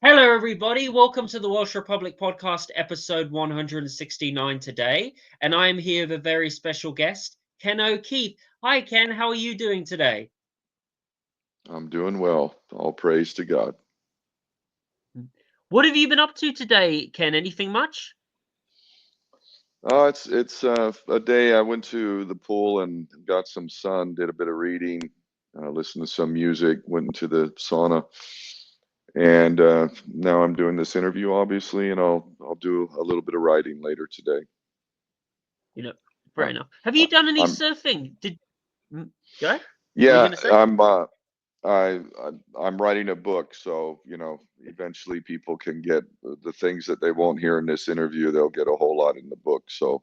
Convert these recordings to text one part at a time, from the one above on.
Hello, everybody. Welcome to the Welsh Republic podcast, episode 169 today. And I am here with a very special guest, Ken O'Keefe. Hi, Ken. How are you doing today? I'm doing well. All praise to God. What have you been up to today, Ken? Anything much? It's a day I went to the pool and got some sun, did a bit of reading, listened to some music, went into the sauna, and now I'm doing this interview, obviously, and I'll do a little bit of writing later today. You know, fair Uh, enough. Have I, you done any I'm surfing? Go ahead. What are you yeah, going to say? I'm writing a book, so eventually people can get the things that they won't hear in this interview. They'll get a whole lot in the book. So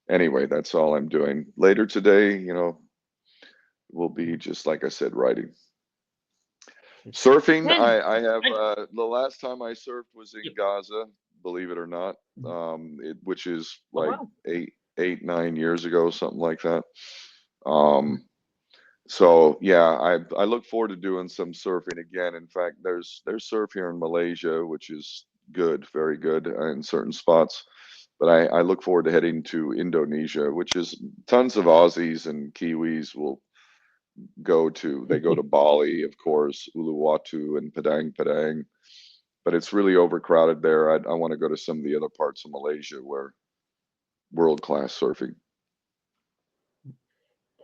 anyway, that's all I'm doing. Later today, will be just like I said, writing. Surfing, Ken, I have I, the last time I surfed was in you, Gaza, believe it or not, which is oh, like wow. 9 years ago, something like that. Um, so yeah, I look forward to doing some surfing again. In fact, there's surf here in Malaysia, which is good, very good in certain spots. But I look forward to heading to Indonesia, which is tons of Aussies and Kiwis will they go to Bali, of course, Uluwatu and Padang Padang, but it's really overcrowded there. I want to go to some of the other parts of Malaysia where world class surfing.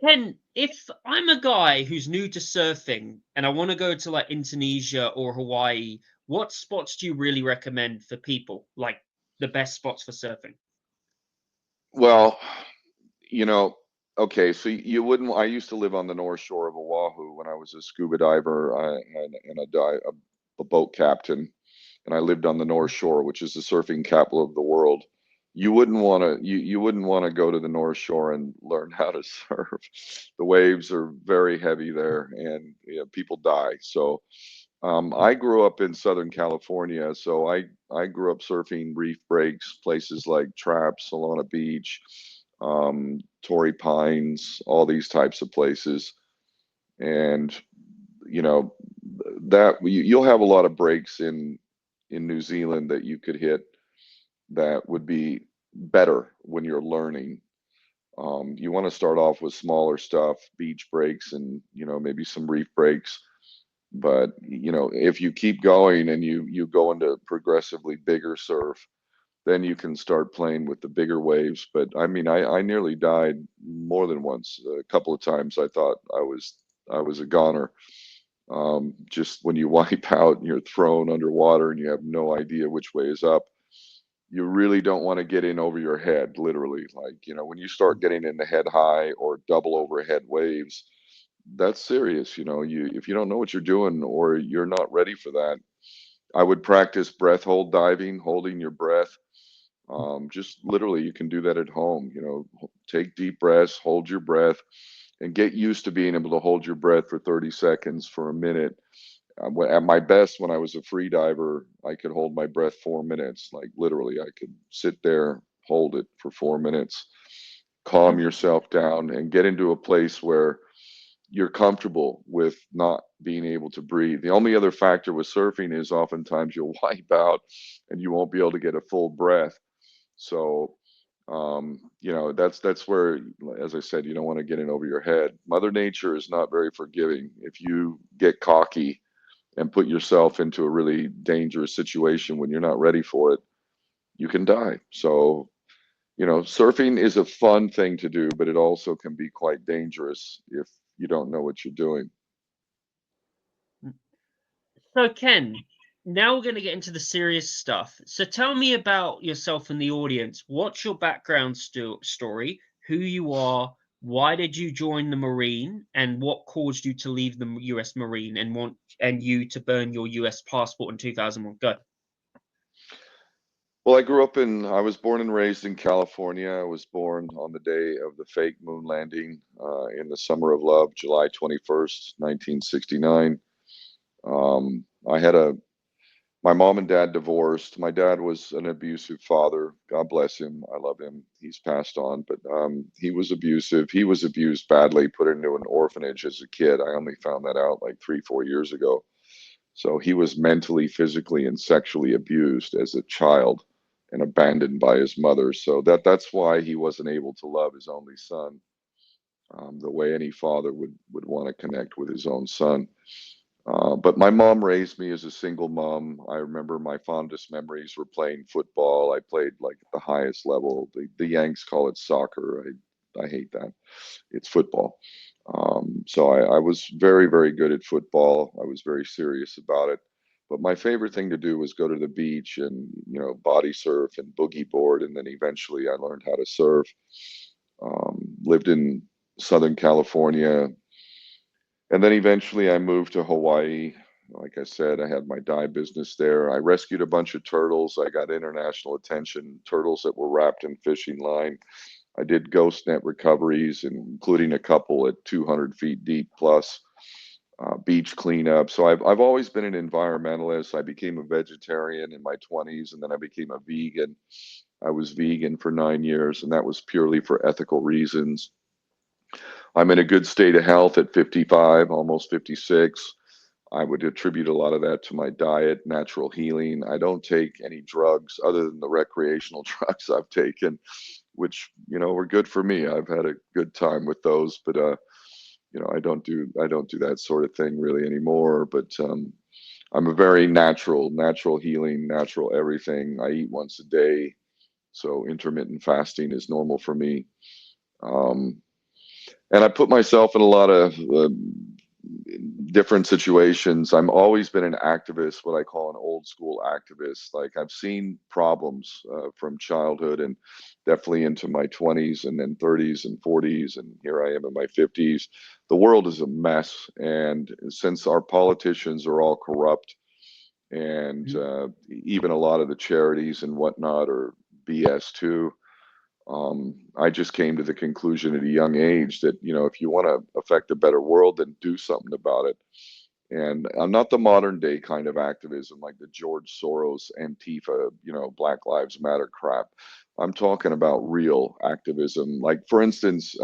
Ken, if I'm a guy who's new to surfing and I want to go to like Indonesia or Hawaii, what spots do you really recommend for people? Like the best spots for surfing? Well, you know, okay, so you wouldn't. I used to live on the North Shore of Oahu when I was a scuba diver and a boat captain, and I lived on the North Shore, which is the surfing capital of the world. You wouldn't want to go to the North Shore and learn how to surf. The waves are very heavy there, and people die. So I grew up in Southern California, so I grew up surfing reef breaks, places like Traps, Solana Beach, Torrey Pines, all these types of places, and you know you'll have a lot of breaks in New Zealand that you could hit that would be better when you're learning. You want to start off with smaller stuff, beach breaks, and maybe some reef breaks, but if you keep going and you go into progressively bigger surf, then you can start playing with the bigger waves. But I mean, I nearly died more than once. A couple of times I thought I was a goner. Just when you wipe out and you're thrown underwater and you have no idea which way is up, you really don't want to get in over your head, literally. Like, when you start getting in the head high or double overhead waves, that's serious. You if you don't know what you're doing or you're not ready for that, I would practice breath hold diving, holding your breath. Just literally, you can do that at home. Take deep breaths, hold your breath, and get used to being able to hold your breath for 30 seconds for a minute. At my best, when I was a free diver, I could hold my breath 4 minutes. Like literally, I could sit there, hold it for 4 minutes, calm yourself down, and get into a place where you're comfortable with not being able to breathe. The only other factor with surfing is oftentimes you'll wipe out and you won't be able to get a full breath. So, that's where, as I said, you don't want to get in over your head. Mother Nature is not very forgiving. If you get cocky and put yourself into a really dangerous situation when you're not ready for it, you can die. So, surfing is a fun thing to do, but it also can be quite dangerous if you don't know what you're doing. So, Ken, now we're going to get into the serious stuff. So, tell me about yourself and the audience. What's your background story? Who you are? Why did you join the Marine? And what caused you to leave the U.S. Marine and you to burn your U.S. passport in 2001? Go. Well, I was born and raised in California. I was born on the day of the fake moon landing in the summer of love, July 21st, 1969. I had my mom and dad divorced. My dad was an abusive father. God bless him. I love him. He's passed on, but he was abusive. He was abused badly, put into an orphanage as a kid. I only found that out like 3, 4 years ago. So he was mentally, physically, and sexually abused as a child and abandoned by his mother. So that's why he wasn't able to love his only son the way any father would want to connect with his own son. But my mom raised me as a single mom. I remember my fondest memories were playing football. I played like at the highest level. The Yanks call it soccer. I hate that. It's football. So I was very, very good at football. I was very serious about it. But my favorite thing to do was go to the beach and, body surf and boogie board. And then eventually I learned how to surf. Lived in Southern California. And then eventually I moved to Hawaii. Like I said, I had my dye business there. I rescued a bunch of turtles. I got international attention, turtles that were wrapped in fishing line. I did ghost net recoveries, including a couple at 200 feet deep plus, beach cleanup. So I've always been an environmentalist. I became a vegetarian in my 20s, and then I became a vegan. I was vegan for 9 years, and that was purely for ethical reasons. I'm in a good state of health at 55, almost 56. I would attribute a lot of that to my diet, natural healing. I don't take any drugs other than the recreational drugs I've taken, which, were good for me. I've had a good time with those, but I don't do that sort of thing really anymore. But I'm a very natural healing, natural everything. I eat once a day, so intermittent fasting is normal for me. Um, and I put myself in a lot of different situations. I'm always been an activist, what I call an old school activist. Like I've seen problems from childhood and definitely into my 20s and then 30s and 40s. And here I am in my 50s. The world is a mess. And since our politicians are all corrupt and even a lot of the charities and whatnot are BS too, I just came to the conclusion at a young age that, if you want to affect a better world, then do something about it. And I'm not the modern day kind of activism like the George Soros, Antifa, Black Lives Matter crap. I'm talking about real activism. Like, for instance,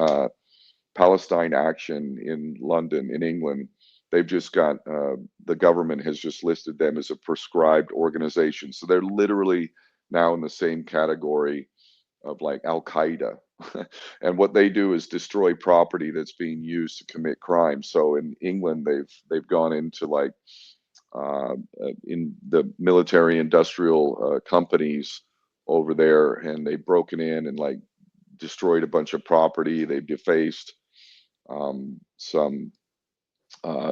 Palestine Action in London, in England, they've just got, the government has just listed them as a prescribed organization. So they're literally now in the same category of like Al Qaeda. And what they do is destroy property that's being used to commit crime. So in England, they've gone into like in the military industrial companies over there, and they've broken in and like destroyed a bunch of property. They've defaced some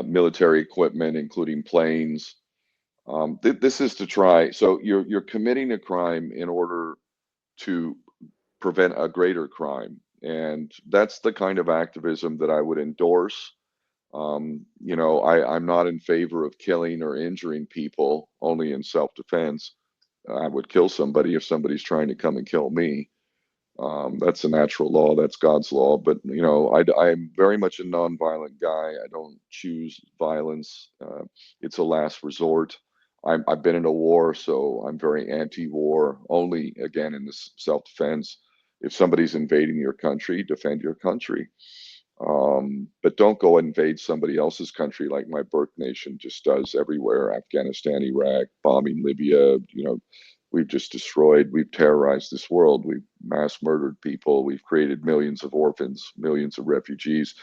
military equipment, including planes. This is to try. So you're committing a crime in order to prevent a greater crime. And that's the kind of activism that I would endorse. I'm not in favor of killing or injuring people, only in self-defense. I would kill somebody if somebody's trying to come and kill me. That's a natural law. That's God's law. But I'm very much a nonviolent guy. I don't choose violence. It's a last resort. I've been in a war, so I'm very anti-war. Only again in this self-defense. If somebody's invading your country, defend your country. But don't go invade somebody else's country like my birth nation just does everywhere. Afghanistan, Iraq, bombing Libya. We've just destroyed, we've terrorized this world. We've mass murdered people. We've created millions of orphans, millions of refugees.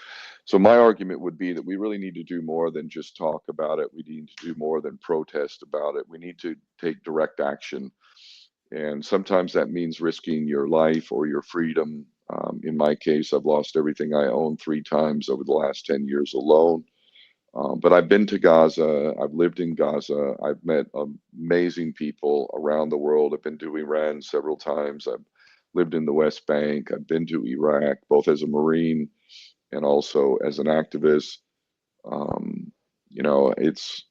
So my argument would be that we really need to do more than just talk about it. We need to do more than protest about it. We need to take direct action. And sometimes that means risking your life or your freedom. In my case, I've lost everything I own 3 times over the last 10 years alone. But I've been to Gaza. I've lived in Gaza. I've met amazing people around the world. I've been to Iran several times. I've lived in the West Bank. I've been to Iraq, both as a Marine and also as an activist. It's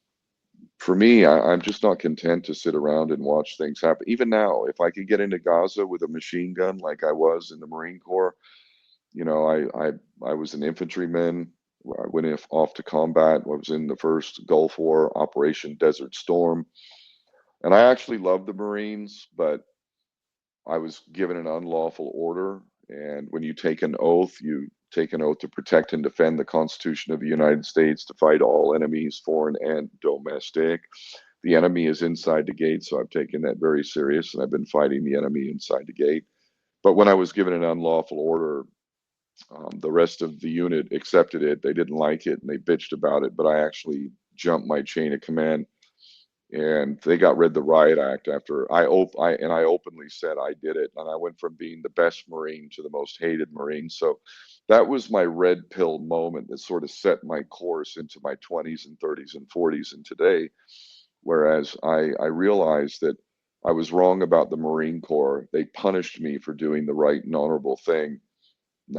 for me, I'm just not content to sit around and watch things happen. Even now, if I could get into Gaza with a machine gun like I was in the Marine Corps, I was an infantryman. I went off to combat. I was in the first Gulf War, Operation Desert Storm. And I actually loved the Marines, but I was given an unlawful order. And when you take an oath, you take an oath to protect and defend the Constitution of the United States, to fight all enemies, foreign and domestic. The enemy is inside the gate, so I've taken that very serious, and I've been fighting the enemy inside the gate. But when I was given an unlawful order, the rest of the unit accepted it. They didn't like it, and they bitched about it, but I actually jumped my chain of command, and they got rid of the riot act after I openly said I did it, and I went from being the best Marine to the most hated Marine. So that was my red pill moment that sort of set my course into my 20s and 30s and 40s and today. Whereas I realized that I was wrong about the Marine Corps. They punished me for doing the right and honorable thing.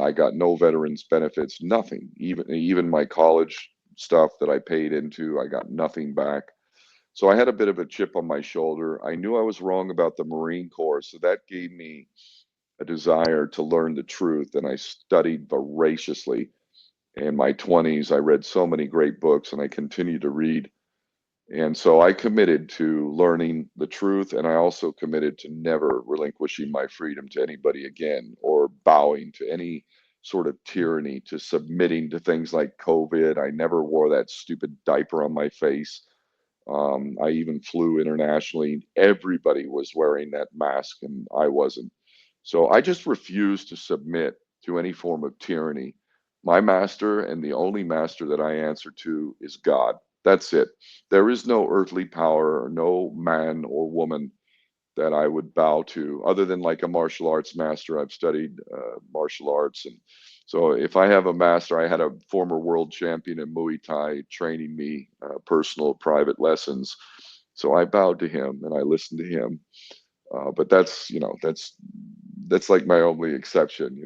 I got no veterans benefits, nothing. Even my college stuff that I paid into, I got nothing back. So I had a bit of a chip on my shoulder. I knew I was wrong about the Marine Corps, so that gave me a desire to learn the truth, and I studied voraciously. In my 20s, I read so many great books, and I continue to read. And so I committed to learning the truth, and I also committed to never relinquishing my freedom to anybody again, or bowing to any sort of tyranny, to submitting to things like COVID. I never wore that stupid diaper on my face. I even flew internationally. Everybody was wearing that mask, and I wasn't. So I just refused to submit to any form of tyranny. My master, and the only master that I answer to, is God. That's it. There is no earthly power, or no man or woman that I would bow to, other than like a martial arts master. I've studied martial arts, and so if I have a master, I had a former world champion in Muay Thai training me personal private lessons. So I bowed to him and I listened to him. But that's, that's like my only exception.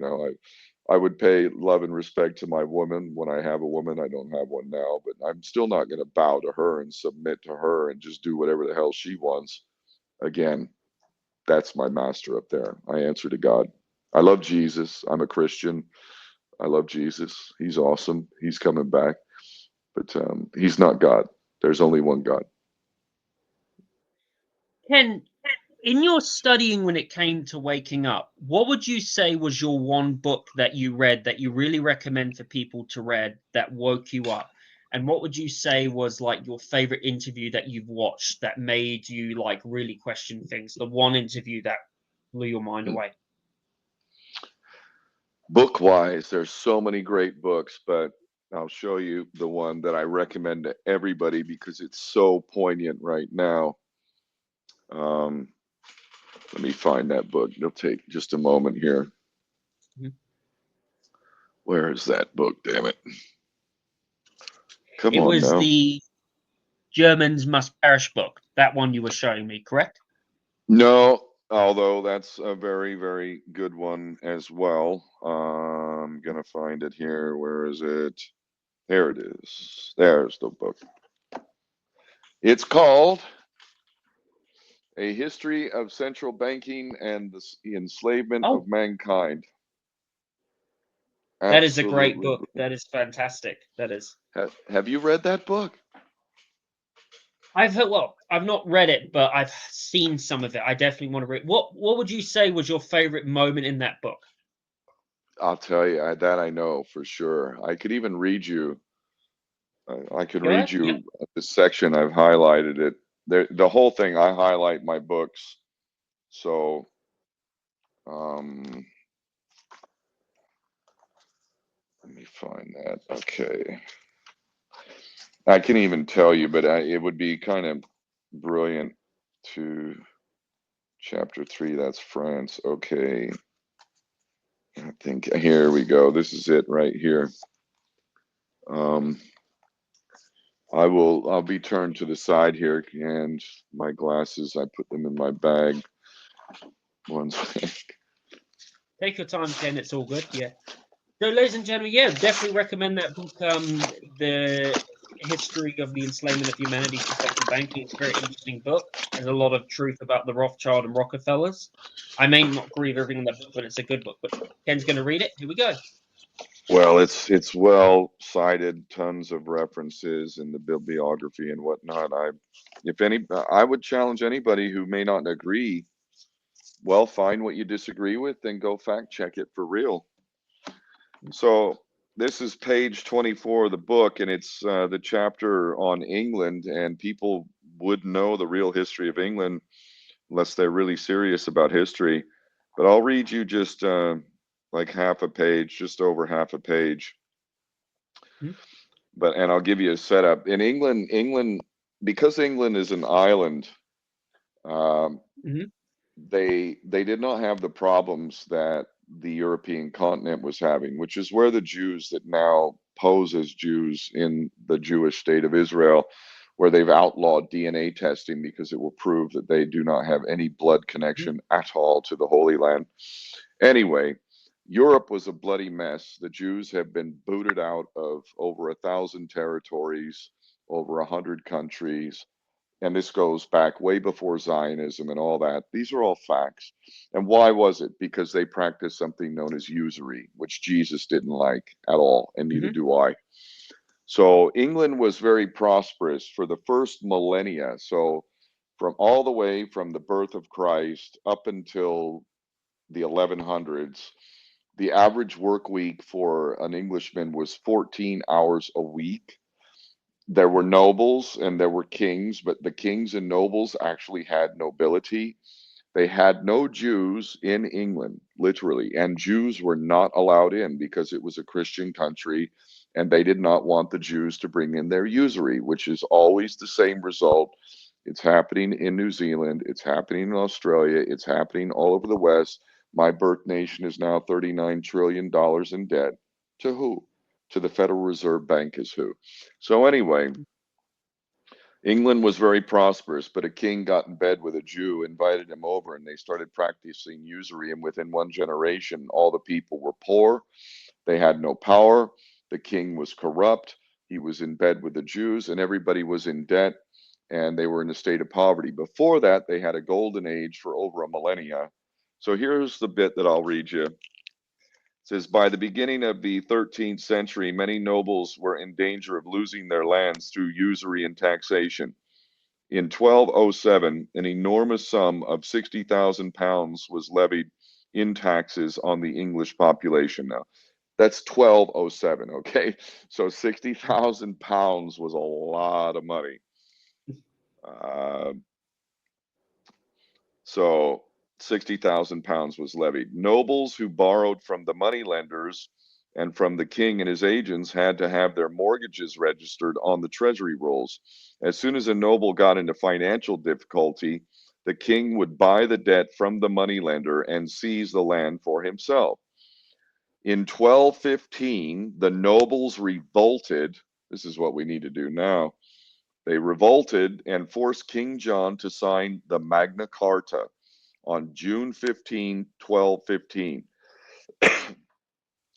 I would pay love and respect to my woman when I have a woman. I don't have one now, but I'm still not going to bow to her and submit to her and just do whatever the hell she wants. Again, that's my master up there. I answer to God. I love Jesus. I'm a Christian. I love Jesus. He's awesome. He's coming back, but he's not God. There's only one God. Ken, in your studying when it came to waking up, what would you say was your one book that you read that you really recommend for people to read that woke you up? And what would you say was like your favorite interview that you've watched that made you like really question things? The one interview that blew your mind away. Book wise, there's so many great books, but I'll show you the one that I recommend to everybody because it's so poignant right now. Um, Let me find that book. It'll take just a moment here. Mhm. Where is that book? Damn it. Come It on was now. the Germans Must Perish book, that one you were showing me, correct? No, although that's a very, very good one as well. I'm gonna find it here. Where is it? There it is. There's the book. It's called A History of Central Banking and the Enslavement Oh, of Mankind. that is a great Absolutely book. brilliant. That is fantastic. That is. Have you read that book? I've heard, well, I've not read it, but I've seen some of it. I definitely want to read. What would you say was your favorite moment in that book? I'll tell you, that I know for sure. I could even read you. I could Go read ahead. Yep. you the section. I've highlighted it. The whole thing. I highlight my books. So, um, let me find that. Okay, I can even tell you, but it would be kind of brilliant to chapter 3. That's France. Okay, I think here we go. This is it right here. Um, I'll be turned to the side here, and my glasses, I put them in my bag. One sec. Take your time, Ken. It's all good. Yeah. So, ladies and gentlemen, yeah, definitely recommend that book. The History of the Enslavement of Humanity to Central Banking. It's a very interesting book. There's a lot of truth about the Rothschild and Rockefellers. I may not agree with everything in that book, but it's a good book. But Ken's going to read it. Here we go. Well, it's well cited, tons of references in the bibliography and whatnot. I would challenge anybody who may not agree. Well, find what you disagree with, then go fact check it for real. So this is page 24 of the book, and it's the chapter on England, and people would know the real history of England unless they're really serious about history. But I'll read you just like half a page, just over half a page. Mhm. And I'll give you a setup. In England, because England is an island, um, Mhm. they did not have the problems that the European continent was having, which is where the Jews that now pose as Jews in the Jewish state of Israel, where they've outlawed DNA testing because it will prove that they do not have any blood Mhm. connection at all to the Holy Land. Anyway, Europe was a bloody mess. The Jews have been booted out of over 1,000 territories, over 100 countries, and this goes back way before Zionism and all that. These are all facts. And why was it? Because they practiced something known as usury, which Jesus didn't like at all, and neither Mhm. do I. So England was very prosperous for the first millennia. So from all the way from the birth of Christ up until the 1100s, the average work week for an Englishman was 14 hours a week. There were Mhm. nobles and there were kings, but the kings and nobles actually had nobility. They had no Jews in England, literally, and Jews were not allowed in because it was a Christian country and they did not want the Jews to bring in their usury, which is always the same result. It's happening in New Zealand, it's happening in Australia, it's happening all over the West. My birth nation is now $39 trillion in debt. To who? To the Federal Reserve Bank is who. So, anyway, England was very prosperous, but a king got in bed with a Jew, invited him over, and they started practicing usury. And within one generation, all the people were poor. They had no power. The king was corrupt. He was in bed with the Jews, and everybody was in debt, and they were in a state of poverty. Before that, they had a golden age for over a millennia. So here's the bit that I'll read you. It says, by the beginning of the 13th century, many nobles were in danger of losing their lands through usury and taxation. In 1207, an enormous sum of £60,000 was levied in taxes on the English population. Now, that's 1207, okay? So £60,000 was a lot of money. Uh, so £60,000 was levied. Nobles who borrowed from the moneylenders and from the king and his agents had to have their mortgages registered on the treasury rolls. As soon as a noble got into financial difficulty, the king would buy the debt from the moneylender and seize the land for himself. In 1215, the nobles revolted. This is what we need to do now. They revolted and forced King John to sign the Magna Carta on June 15, 1215.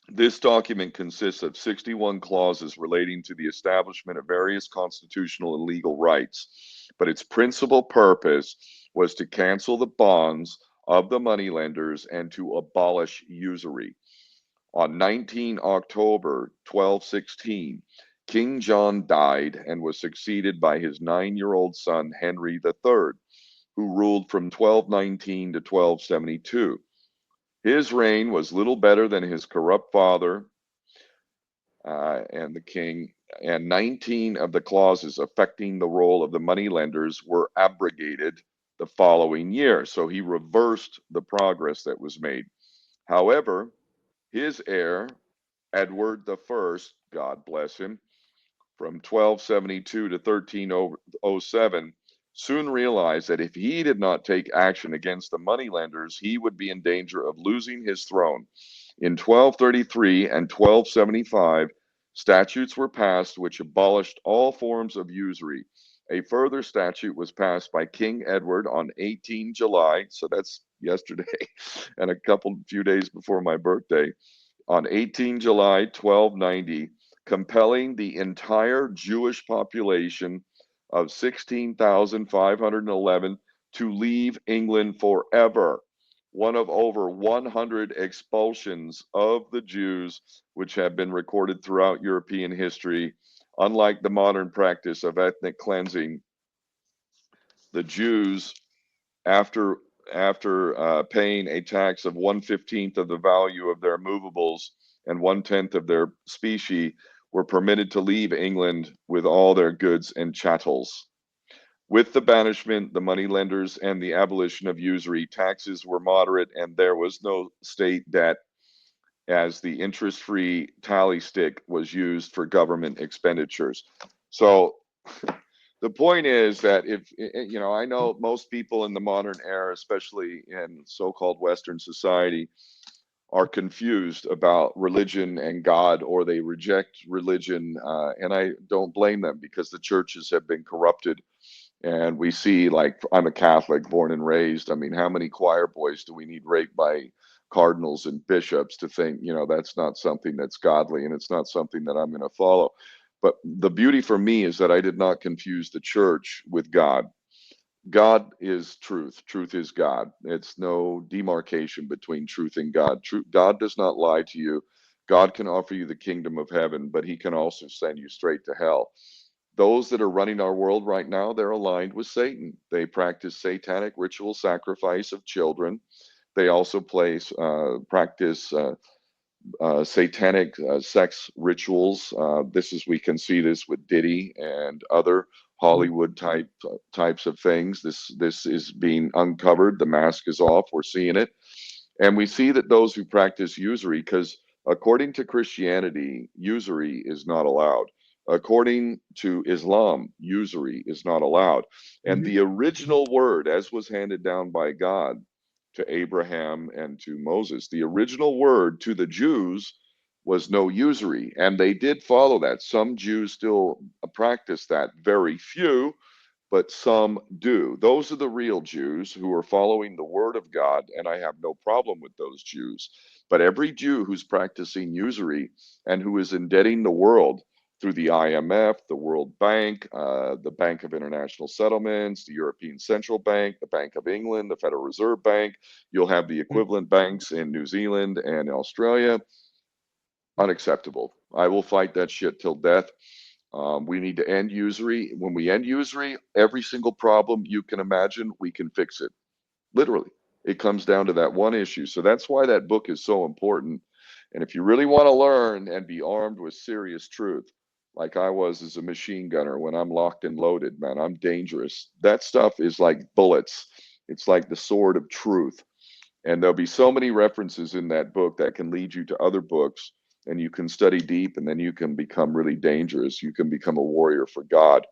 This document consists of 61 clauses relating to the establishment of various constitutional and legal rights, but its principal purpose was to cancel the bonds of the moneylenders and to abolish usury. On 19 October 1216, King John died and was succeeded by his 9-year-old son Henry III, who ruled from 1219 to 1272. His reign was little better than his corrupt father and the king, and 19 of the clauses affecting the role of the moneylenders were abrogated the following year. So he reversed the progress that was made. However, his heir, Edward I, God bless him, from 1272 to 1307, soon realized that if he did not take action against the moneylenders, he would be in danger of losing his throne. In 1233 and 1275, statutes were passed which abolished all forms of usury. A further statute was passed by King Edward on 18 July, so that's yesterday, and a few days before my birthday, on 18 July 1290, compelling the entire Jewish population of 16,511 to leave England forever. One of over 100 expulsions of the Jews which have been recorded throughout European history. Unlike the modern practice of ethnic cleansing, the Jews, after paying a tax of 1/15 of the value of their movables, and 1/10 of their species were permitted to leave England with all their goods and chattels. With the banishment, the moneylenders, and the abolition of usury, taxes were moderate, and there was no state debt, as the interest-free tally stick was used for government expenditures. So the point is that if, you know, I know most people in the modern era, especially in so-called Western society, are confused about religion and God, or they reject religion, and I don't blame them, because the churches have been corrupted. And we see, like, I'm a Catholic born and raised. I mean, how many choir boys do we need raped by cardinals and bishops to think, you know, that's not something that's godly, and it's not something that I'm going to follow. But the beauty for me is that I did not confuse the church with God. God is truth. Truth is God. It's no demarcation between truth and God. God does not lie to you. God can offer you the kingdom of heaven, but he can also send you straight to hell. Those that are running our world right now, they're aligned with Satan. They practice satanic ritual sacrifice of children. They also practice satanic sex rituals. We can see this with Diddy and other Hollywood types of things. This is being uncovered. The mask is off. We're seeing it, and we see that those who practice usury, because according to Christianity, usury is not allowed. According to Islam, usury is not allowed. And the original word, as was handed down by God to Abraham and to Moses, the original word to the Jews was no usury. And they did follow that. Some Jews still practice that, very few, but some do. Those are the real Jews who are following the word of God, and I have no problem with those Jews. But every Jew who's practicing usury and who is indebting the world through the IMF, the World Bank, the Bank of International Settlements, the European Central Bank, the Bank of England, the Federal Reserve Bank, you'll have the equivalent banks in New Zealand and Australia. Unacceptable. I will fight that shit till death. We need to end usury. When we end usury, every single problem you can imagine, we can fix it. Literally. It comes down to that one issue. So that's why that book is so important. And if you really want to learn and be armed with serious truth, like I was as a machine gunner, when I'm locked and loaded, man, I'm dangerous. That stuff is like bullets. It's like the sword of truth. And there'll be so many references in that book that can lead you to other books, and you can study deep, and then you can become really dangerous. You can become a warrior for God.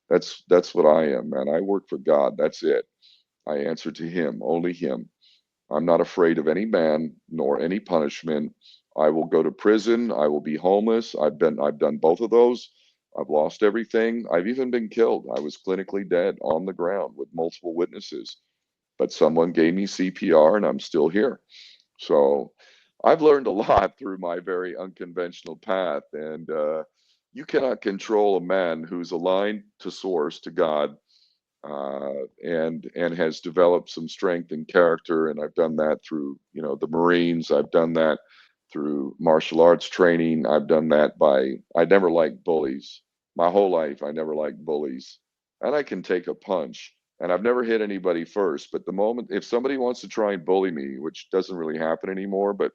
That's what I am, man. I work for God. That's it. I answer to him, only him. I'm not afraid of any man nor any punishment. I will go to prison. I will be homeless. I've done both of those. I've lost everything. I've even been killed. I was clinically dead on the ground with multiple witnesses, but someone gave me CPR and I'm still here. So I've learned a lot through my very unconventional path. And you cannot control a man who's aligned to source, to God, and has developed some strength and character. And I've done that through, you know, the Marines. I've done that through martial arts training. I've done that I never liked bullies. My whole life, I never liked bullies. And I can take a punch. And I've never hit anybody first. But the moment, if somebody wants to try and bully me, which doesn't really happen anymore, but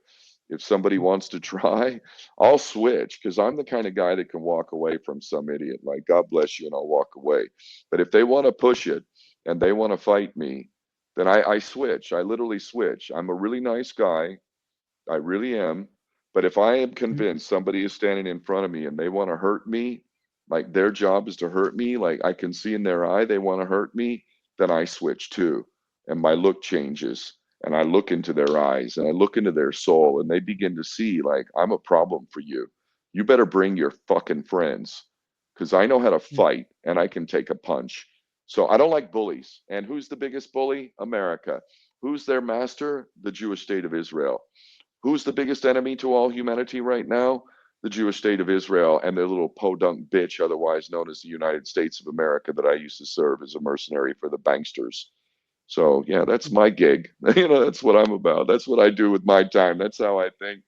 if somebody wants to try, I'll switch, because I'm the kind of guy that can walk away from some idiot. Like, God bless you, and I'll walk away. But if they want to push it and they want to fight me, then I switch. I literally switch. I'm a really nice guy. I really am. But if I am convinced somebody is standing in front of me and they want to hurt me, like their job is to hurt me, like I can see in their eye they want to hurt me, then I switch too. And my look changes. And I look into their eyes and I look into their soul, and they begin to see, like, I'm a problem for you. You better bring your fucking friends, because I know how to fight and I can take a punch. So I don't like bullies. And who's the biggest bully? America. Who's their master? The Jewish state of Israel. Who's the biggest enemy to all humanity right now? The Jewish state of Israel and their little podunk bitch, otherwise known as the United States of America, that I used to serve as a mercenary for the banksters. So yeah, that's my gig. That's what I'm about. That's what I do with my time. That's how I think.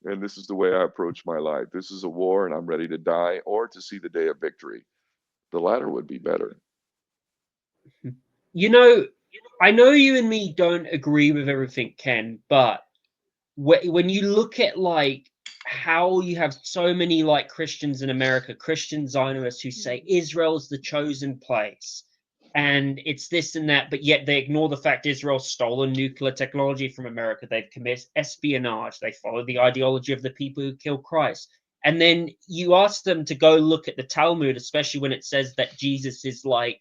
And this is the way I approach my life. This is a war, and I'm ready to die or to see the day of victory. The latter would be better. You know, I know you and me don't agree with everything, Ken, but when you look at like how you have so many like Christians in America, Christian Zionists who say Israel's the chosen place. And it's this and that, but yet they ignore the fact Israel's stolen nuclear technology from America. They've committed espionage. They follow the ideology of the people who killed Christ. And then you ask them to go look at the Talmud, especially when it says that Jesus is like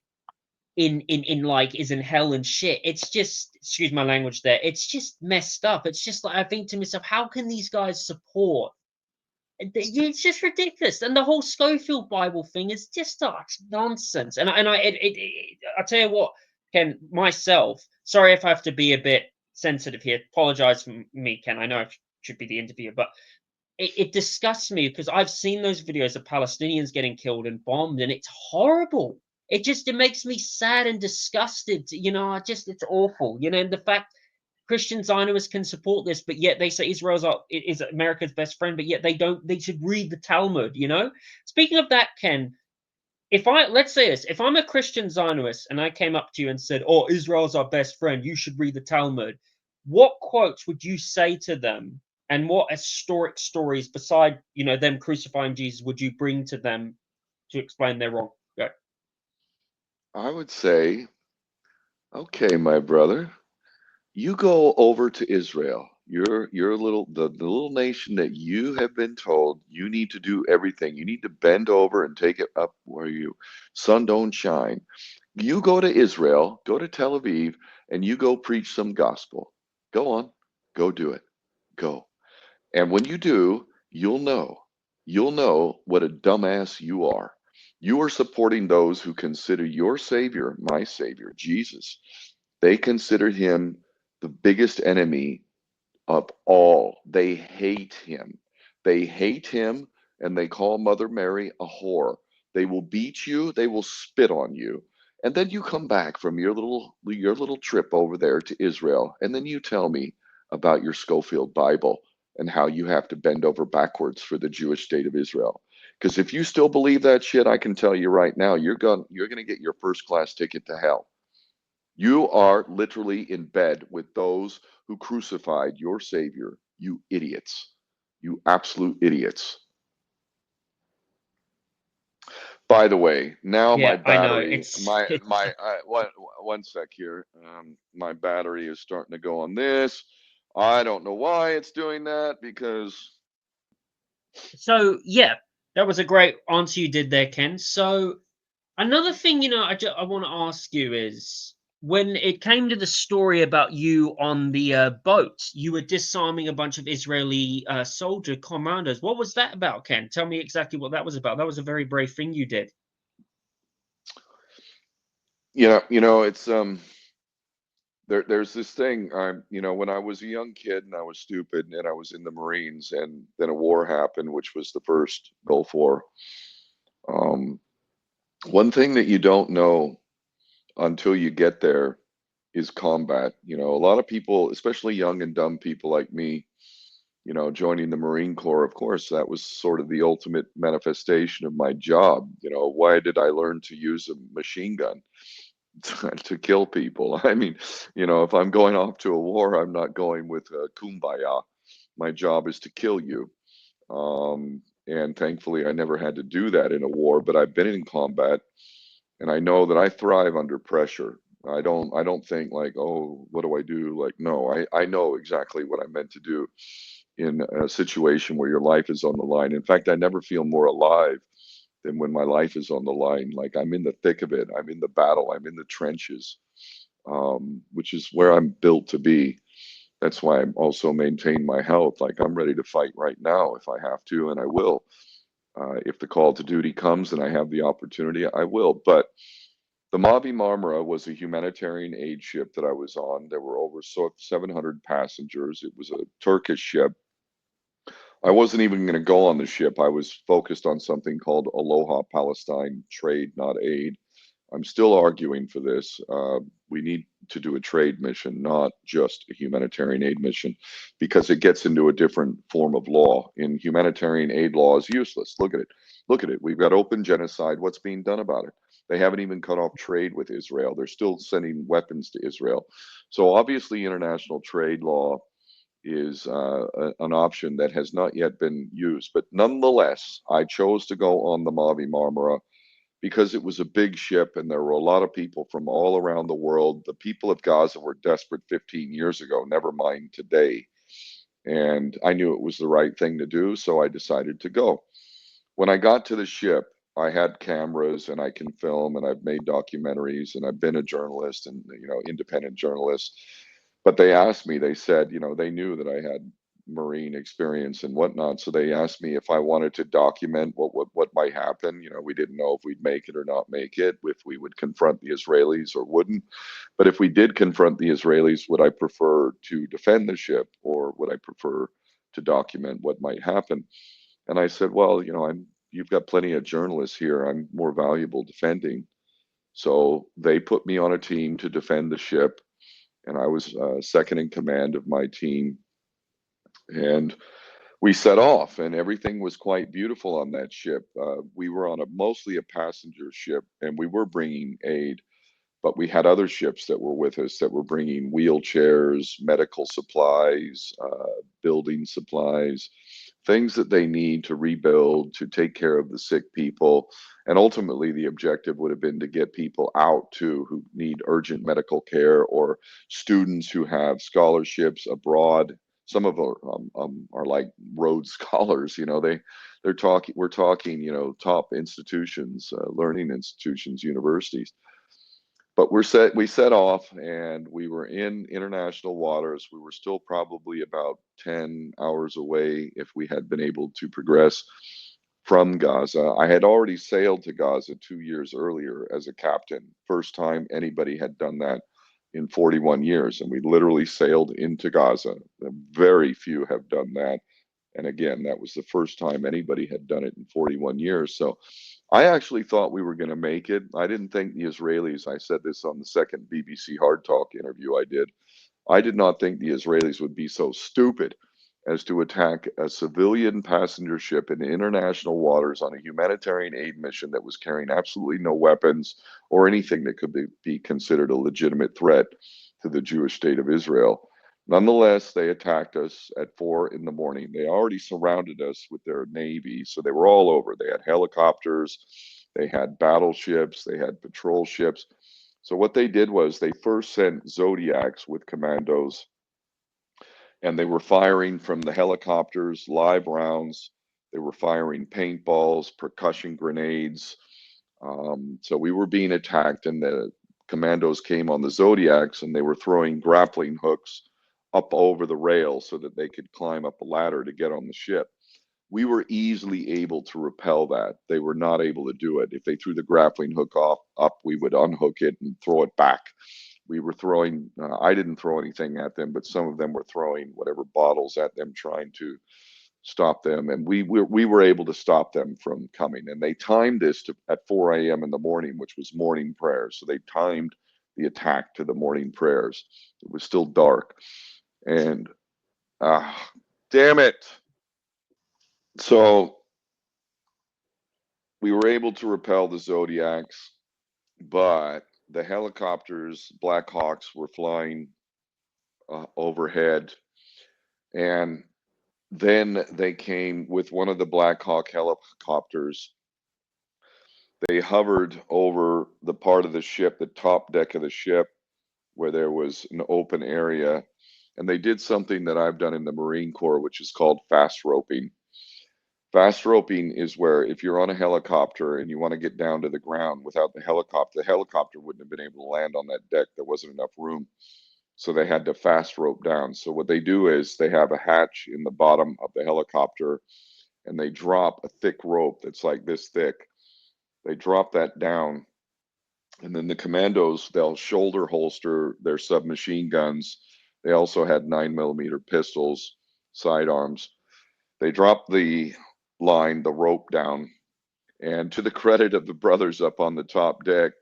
in like is in hell and shit. It's just, excuse my language there, it's just messed up. It's just like I think to myself, how can these guys support? It's just ridiculous. And the whole Scofield Bible thing is just nonsense. And I tell you what, Ken, myself, sorry if I have to be a bit sensitive here. Apologize for me, Ken. I know I should be the interviewer, but it disgusts me because I've seen those videos of Palestinians getting killed and bombed, and it's horrible. It makes me sad and disgusted. It's awful. And the fact Christian Zionists can support this, but yet they say is America's best friend, but yet they don't. They should read the Talmud. Speaking of that, Ken, let's say this, if I'm a Christian Zionist and I came up to you and said, "Oh, Israel's our best friend, you should read the Talmud," what quotes would you say to them, and what historic stories beside them crucifying Jesus would you bring to them to explain they're wrong? Go. I would say, okay, my brother, you go over to Israel. You're the little nation that you have been told you need to do everything. You need to bend over and take it up where you sun don't shine. You go to Israel, go to Tel Aviv, and you go preach some gospel. Go on, go do it. Go. And when you do, you'll know what a dumbass you are. You are supporting those who consider your Savior, my Savior, Jesus. They consider him the biggest enemy of all. They hate him. They hate him, and they call Mother Mary a whore. They will beat you, they will spit on you. And then you come back from your little trip over there to Israel, and then you tell me about your Scofield Bible and how you have to bend over backwards for the Jewish state of Israel. Because if you still believe that shit, I can tell you right now, you're gonna get your first class ticket to hell. You are literally in bed with those who crucified your Savior, you idiots. You absolute idiots. By the way, now my Yeah, I know. battery, one sec here. My battery is starting to go on this. I don't know why it's doing that because So yeah, that was a great answer you did there, Ken. So another thing, I want to ask you is when it came to the story about you on the boat, you were disarming a bunch of Israeli soldier commandos. What was that about, Ken? Tell me exactly what that was about. That was a very brave thing you did. it's there's this thing. When I was a young kid and I was stupid and I was in the Marines and then a war happened, which was the first Gulf War. Um, One thing that you don't know until you get there is combat. A lot of people, especially young and dumb people like me, joining the Marine Corps, of course, that was sort of the ultimate manifestation of my job. Why did I learn to use a machine gun? To kill people. I mean, if I'm going off to a war, I'm not going with kumbaya. My job is to kill you. And thankfully, I never had to do that in a war, but I've been in combat and I know that I thrive under pressure. I don't think like, oh, what do I do? Like, no, I know exactly what I'm meant to do in a situation where your life is on the line. In fact, I never feel more alive than when my life is on the line. Like I'm in the thick of it. I'm in the battle. I'm in the trenches, which is where I'm built to be. That's why I also maintain my health. Like I'm ready to fight right now if I have to, and I will. If the call to duty comes and I have the opportunity, I will. But the Mavi Marmara was a humanitarian aid ship that I was on. There were over 700 passengers. It was a Turkish ship. I wasn't even going to go on the ship. I was focused on something called Aloha Palestine trade, not aid. I'm still arguing for this. We need to do a trade mission, not just a humanitarian aid mission, because it gets into a different form of law. In humanitarian aid law is useless. Look at it. Look at it. We've got open genocide. What's being done about it? They haven't even cut off trade with Israel. They're still sending weapons to Israel. So obviously, international trade law is an option that has not yet been used. But nonetheless, I chose to go on the Mavi Marmara because it was a big ship and there were a lot of people from all around the world. The people of Gaza were desperate 15 years ago, never mind today. And I knew it was the right thing to do, so I decided to go. When I got to the ship, I had cameras and I can film and I've made documentaries and I've been a journalist and, independent journalist. But they asked me, they said, they knew that I had Marine experience and whatnot. So they asked me if I wanted to document what might happen. We didn't know if we'd make it or not make it, if we would confront the Israelis or wouldn't. But if we did confront the Israelis, would I prefer to defend the ship or would I prefer to document what might happen? And I said, well, you've got plenty of journalists here. I'm more valuable defending. So they put me on a team to defend the ship, and I was second in command of my team. And we set off, and everything was quite beautiful on that ship. We were on mostly a passenger ship, and we were bringing aid. But we had other ships that were with us that were bringing wheelchairs, medical supplies, building supplies, things that they need to rebuild, to take care of the sick people. And ultimately, the objective would have been to get people out too who need urgent medical care, or students who have scholarships abroad. Some of them are like Rhodes scholars. We're talking, top institutions, learning institutions, universities. But we set off and we were in international waters. We were still probably about 10 hours away if we had been able to progress from Gaza. I had already sailed to Gaza 2 years earlier as a captain. First time anybody had done that in 41 years. And we literally sailed into Gaza. Very few have done that. And again, that was the first time anybody had done it in 41 years. So I actually thought we were going to make it. I didn't think the Israelis, I said this on the second BBC Hard Talk interview I did not think the Israelis would be so stupid as to attack a civilian passenger ship in international waters on a humanitarian aid mission that was carrying absolutely no weapons or anything that could be considered a legitimate threat to the Jewish state of Israel. Nonetheless, they attacked us at 4 in the morning. They already surrounded us with their navy, so they were all over. They had helicopters, they had battleships, they had patrol ships. So what they did was they first sent Zodiacs with commandos, and they were firing from the helicopters live rounds. They were firing paintballs, percussion grenades. So we were being attacked, and the commandos came on the Zodiacs, and they were throwing grappling hooks up over the rail so that they could climb up a ladder to get on the ship. We were easily able to repel that. They were not able to do it. If they threw the grappling hook up, we would unhook it and throw it back. We were throwing, I didn't throw anything at them, but some of them were throwing whatever bottles at them, trying to stop them. And we were able to stop them from coming. And they timed this at 4 a.m. in the morning, which was morning prayers. So they timed the attack to the morning prayers. It was still dark. And damn it. So we were able to repel the Zodiacs, but the helicopters, Black Hawks, were flying overhead. And then they came with one of the Black Hawk helicopters. They hovered over the part of the ship, the top deck of the ship, where there was an open area. And they did something that I've done in the Marine Corps, which is called fast roping. Fast roping is where if you're on a helicopter and you want to get down to the ground without the helicopter wouldn't have been able to land on that deck. There wasn't enough room. So they had to fast rope down. So what they do is they have a hatch in the bottom of the helicopter, and they drop a thick rope that's like this thick. They drop that down, and then the commandos, they'll shoulder holster their submachine guns. They also had 9mm pistols, sidearms. They drop the rope down. And to the credit of the brothers up on the top deck,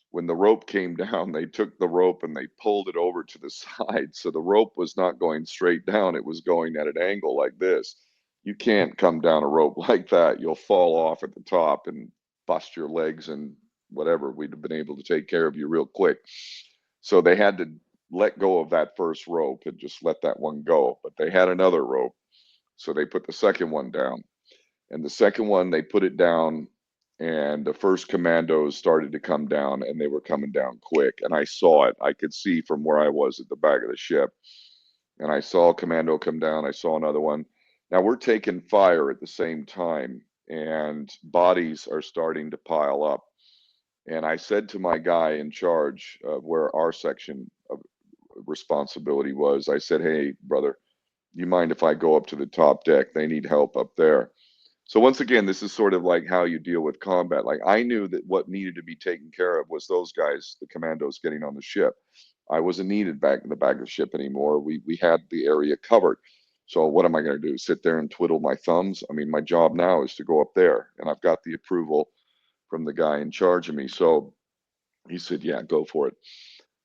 when the rope came down, they took the rope and they pulled it over to the side. So the rope was not going straight down, it was going at an angle like this. You can't come down a rope like that. You'll fall off at the top and bust your legs and whatever. We'd have been able to take care of you real quick. So they had to let go of that first rope and just let that one go. But they had another rope, so they put the second one down. And the second one, they put it down, and the first commandos started to come down, and they were coming down quick. And I saw it. I could see from where I was at the back of the ship. And I saw a commando come down. I saw another one. Now we're taking fire at the same time, and bodies are starting to pile up. And I said to my guy in charge of where our section of responsibility was, I said, hey, brother, you mind if I go up to the top deck? They need help up there. So once again, this is sort of like how you deal with combat. Like I knew that what needed to be taken care of was those guys, the commandos getting on the ship. I wasn't needed back in the back of the ship anymore. We had the area covered. So what am I going to do? Sit there and twiddle my thumbs? I mean, my job now is to go up there, and I've got the approval from the guy in charge of me. So he said, yeah, go for it.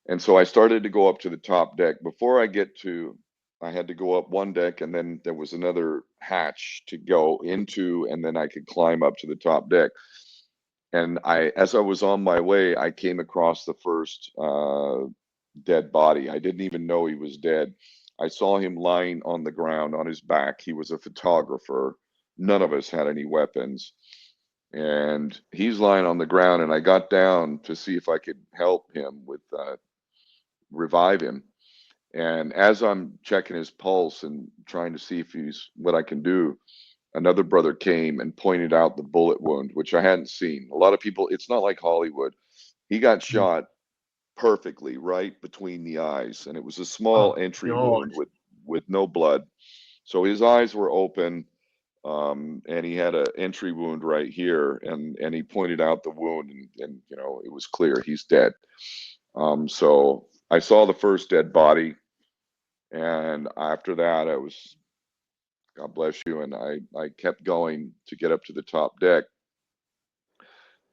And so I started to go up to the top deck. Before I get to, I had to go up one deck, and then there was another hatch to go into, and then I could climb up to the top deck. And as I was on my way, I came across the first dead body. I didn't even know he was dead. I saw him lying on the ground on his back. He was a photographer. None of us had any weapons. And he's lying on the ground, and I got down to see if I could help him with revive him. And as I'm checking his pulse and trying to see if he's what I can do, another brother came and pointed out the bullet wound, which I hadn't seen. A lot of people, it's not like Hollywood. He got shot perfectly right between the eyes, and it was a small Oh entry God. wound with no blood. So his eyes were open, and he had an entry wound right here, and he pointed out the wound, and you know it was clear he's dead. So I saw the first dead body, and after that, I was, God bless you, and I kept going to get up to the top deck,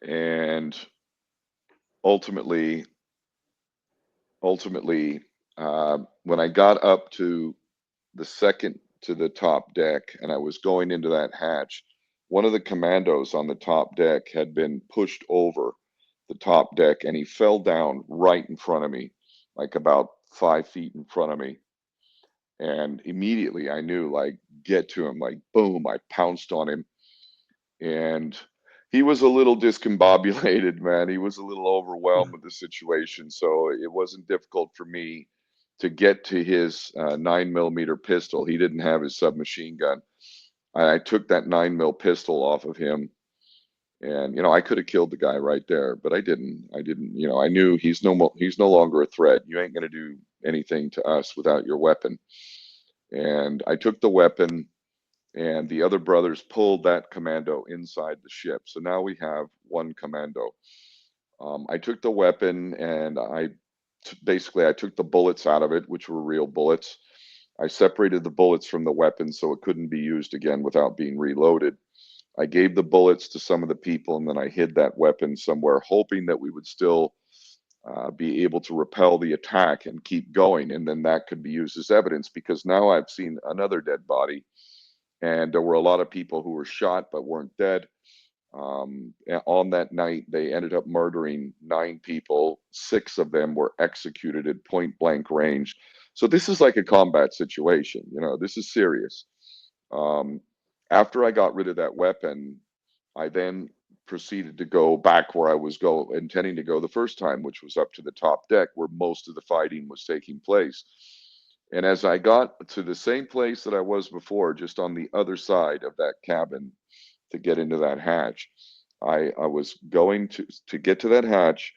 and ultimately, ultimately, when I got up to the second to the top deck and I was going into that hatch, one of the commandos on the top deck had been pushed over the top deck, and he fell down right in front of me, like about 5 feet in front of me. And immediately I knew, like, get to him, like, boom, I pounced on him. And he was a little discombobulated, man. He was a little overwhelmed with the situation. So it wasn't difficult for me to get to his 9 millimeter pistol. He didn't have his submachine gun. I took that 9 mil pistol off of him, and you know I could have killed the guy right there, but I didn't. I didn't. You know, I knew he's no longer a threat. You ain't gonna do anything to us without your weapon. And I took the weapon, and the other brothers pulled that commando inside the ship. So now we have one commando. I took the weapon, and basically I took the bullets out of it, which were real bullets. I separated the bullets from the weapon so it couldn't be used again without being reloaded. I gave the bullets to some of the people, and then I hid that weapon somewhere, hoping that we would still be able to repel the attack and keep going. And then that could be used as evidence, because now I've seen another dead body, and there were a lot of people who were shot but weren't dead. On that night, they ended up murdering 9 people. 6 of them were executed at point blank range. So this is like a combat situation. You know, this is serious. Um, After I got rid of that weapon, I then proceeded to go back where I was intending to go the first time, which was up to the top deck where most of the fighting was taking place. And as I got to the same place that I was before, just on the other side of that cabin to get into that hatch, I was going to get to that hatch.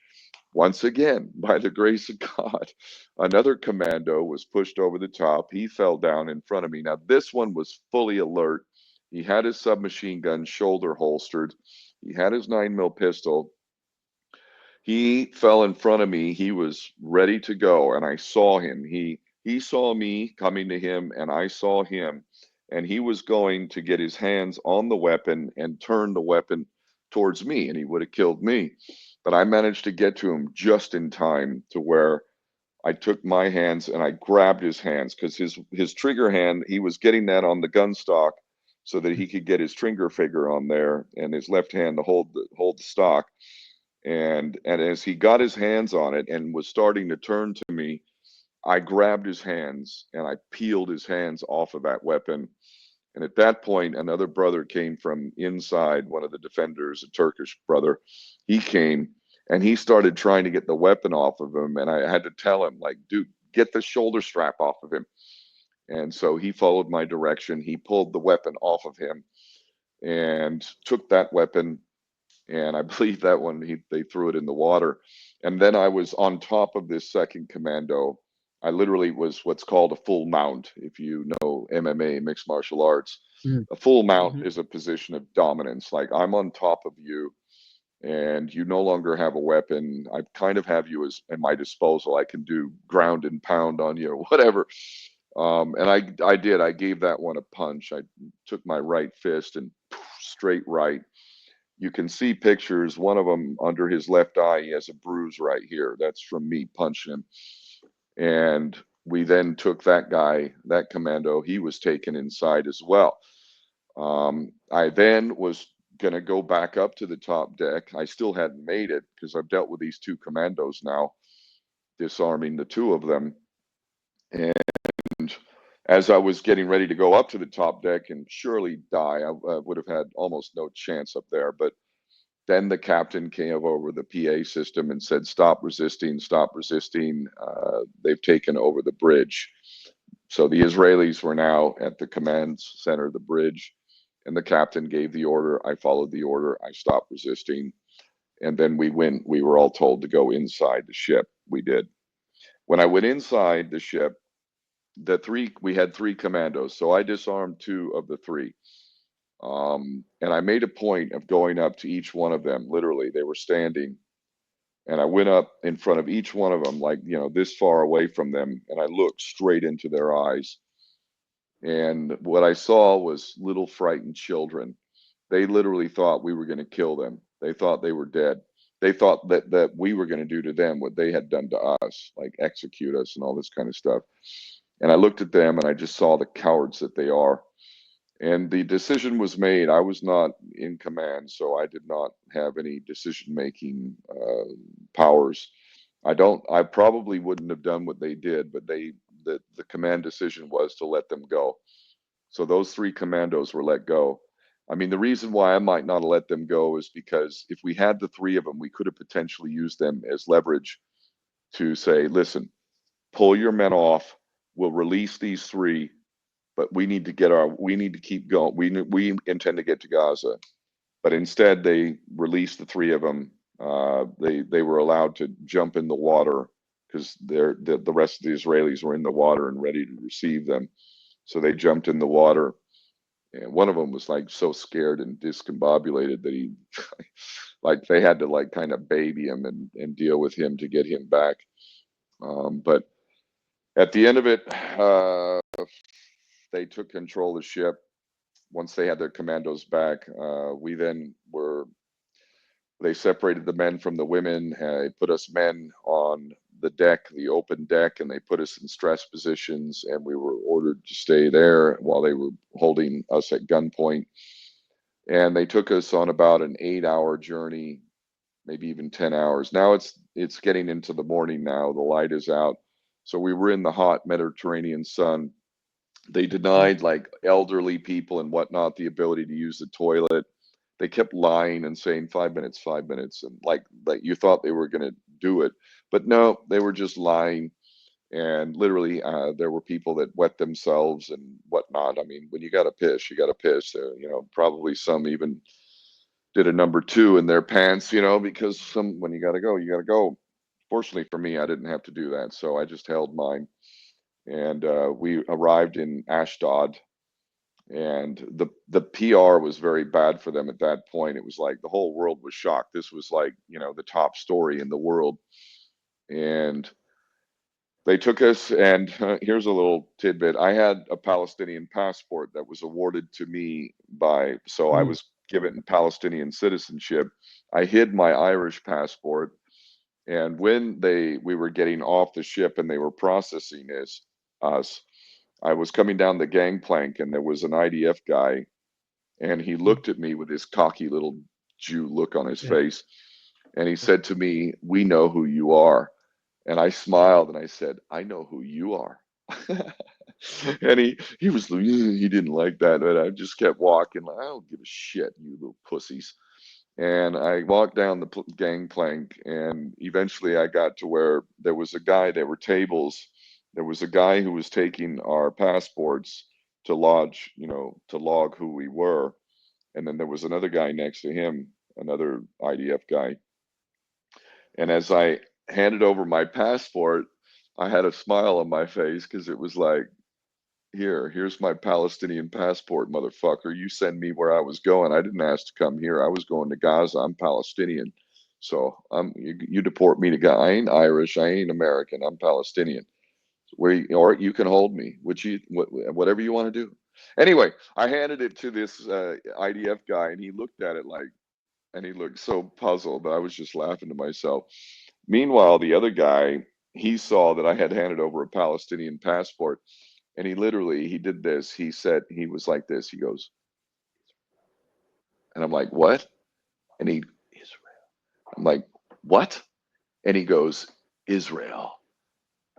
Once again, by the grace of God, another commando was pushed over the top. He fell down in front of me. Now, this one was fully alert. He had his submachine gun shoulder holstered. He had his 9 mil pistol. He fell in front of me. He was ready to go, and I saw him. He saw me coming to him, and I saw him, and he was going to get his hands on the weapon and turn the weapon towards me, and he would have killed me. But I managed to get to him just in time to where I took my hands and I grabbed his hands, because his trigger hand, he was getting that on the gun stock so that he could get his trigger finger on there, and his left hand to hold the stock. And as he got his hands on it and was starting to turn to me, I grabbed his hands and I peeled his hands off of that weapon. And at that point, another brother came from inside, one of the defenders, a Turkish brother. He came and he started trying to get the weapon off of him. And I had to tell him, like, dude, get the shoulder strap off of him. And so he followed my direction. He pulled the weapon off of him and took that weapon. And I believe that one, they threw it in the water. And then I was on top of this second commando. I literally was what's called a full mount. If you know MMA, mixed martial arts, Mm. a full mount Mhm. is a position of dominance. Like, I'm on top of you and you no longer have a weapon. I kind of have you as at my disposal. I can do ground and pound on you or whatever. And I did. I gave that one a punch. I took my right fist and straight right. You can see pictures. One of them under his left eye, he has a bruise right here. That's from me punching him. And we then took that guy, that commando. He was taken inside as well. I then was going to go back up to the top deck. I still hadn't made it because I've dealt with these two commandos now, disarming the two of them. And as I was getting ready to go up to the top deck and surely die, I would have had almost no chance up there. But then the captain came over the PA system and said, stop resisting, stop resisting. They've taken over the bridge. So the Israelis were now at the command center of the bridge, and the captain gave the order. I followed the order. I stopped resisting. And then we were all told to go inside the ship. We did. When I went inside the ship, we had three commandos. So I disarmed two of the three. And I made a point of going up to each one of them. Literally, they were standing. And I went up in front of each one of them, like, this far away from them. And I looked straight into their eyes. And what I saw was little frightened children. They literally thought we were going to kill them. They thought they were dead. They thought that we were going to do to them what they had done to us, like execute us and all this kind of stuff. And I looked at them and I just saw the cowards that they are. And the decision was made. I was not in command, so I did not have any decision making powers. I probably wouldn't have done what they did, but the command decision was to let them go. So those three commandos were let go. I mean, the reason why I might not have let them go is because if we had the three of them, we could have potentially used them as leverage to say, listen, pull your men off. We'll release these three, but we need to keep going. We intend to get to Gaza. But instead, they released the three of them. They were allowed to jump in the water because the rest of the Israelis were in the water and ready to receive them. So they jumped in the water, and one of them was like so scared and discombobulated that he, like, they had to like kind of baby him and deal with him to get him back. But at the end of it, they took control of the ship. Once they had their commandos back, they separated the men from the women. They put us men on the deck, the open deck, and they put us in stress positions, and we were ordered to stay there while they were holding us at gunpoint. And they took us on about an 8-hour journey, maybe even 10 hours. Now it's getting into the morning now. The light is out. So we were in the hot Mediterranean sun. They denied like elderly people and whatnot the ability to use the toilet. They kept lying and saying 5 minutes, 5 minutes, and like you thought they were going to do it, but no, they were just lying. And literally, there were people that wet themselves and whatnot. I mean, when you got to piss, you got to piss. Probably some even did a number two in their pants, because when you got to go, you got to go. Fortunately for me, I didn't have to do that, so I just held mine. And we arrived in Ashdod, and the PR was very bad for them at that point. It was like the whole world was shocked. This was like, the top story in the world. And they took us, and here's a little tidbit. I had a Palestinian passport that was awarded to me so I was given Palestinian citizenship. I hid my Irish passport, and when we were getting off the ship and they were processing us, I was coming down the gangplank, and there was an IDF guy, and he looked at me with his cocky little Jew look on his face, and he said to me, "We know who you are." And I smiled and I said, I know who you are. And he didn't like that, but I just kept walking. Like, I don't give a shit, you little pussies. And I walked down the gangplank, and eventually I got to where there was a guy, there were tables. There was a guy who was taking our passports to lodge, to log who we were. And then there was another guy next to him, another IDF guy. And as I handed over my passport, I had a smile on my face because it was like, here's my Palestinian passport, motherfucker. You send me where I was going. I didn't ask to come here. I was going to Gaza. I'm Palestinian. So you deport me to Gaza. I ain't Irish. I ain't American. I'm Palestinian. Or you can hold me, whatever you want to do. Anyway, I handed it to this IDF guy, and he looked at it and he looked so puzzled. I was just laughing to myself. Meanwhile, the other guy, he saw that I had handed over a Palestinian passport, and he did this. He said, he was like this. He goes, and I'm like, what? And Israel. I'm like, what? And he goes, Israel.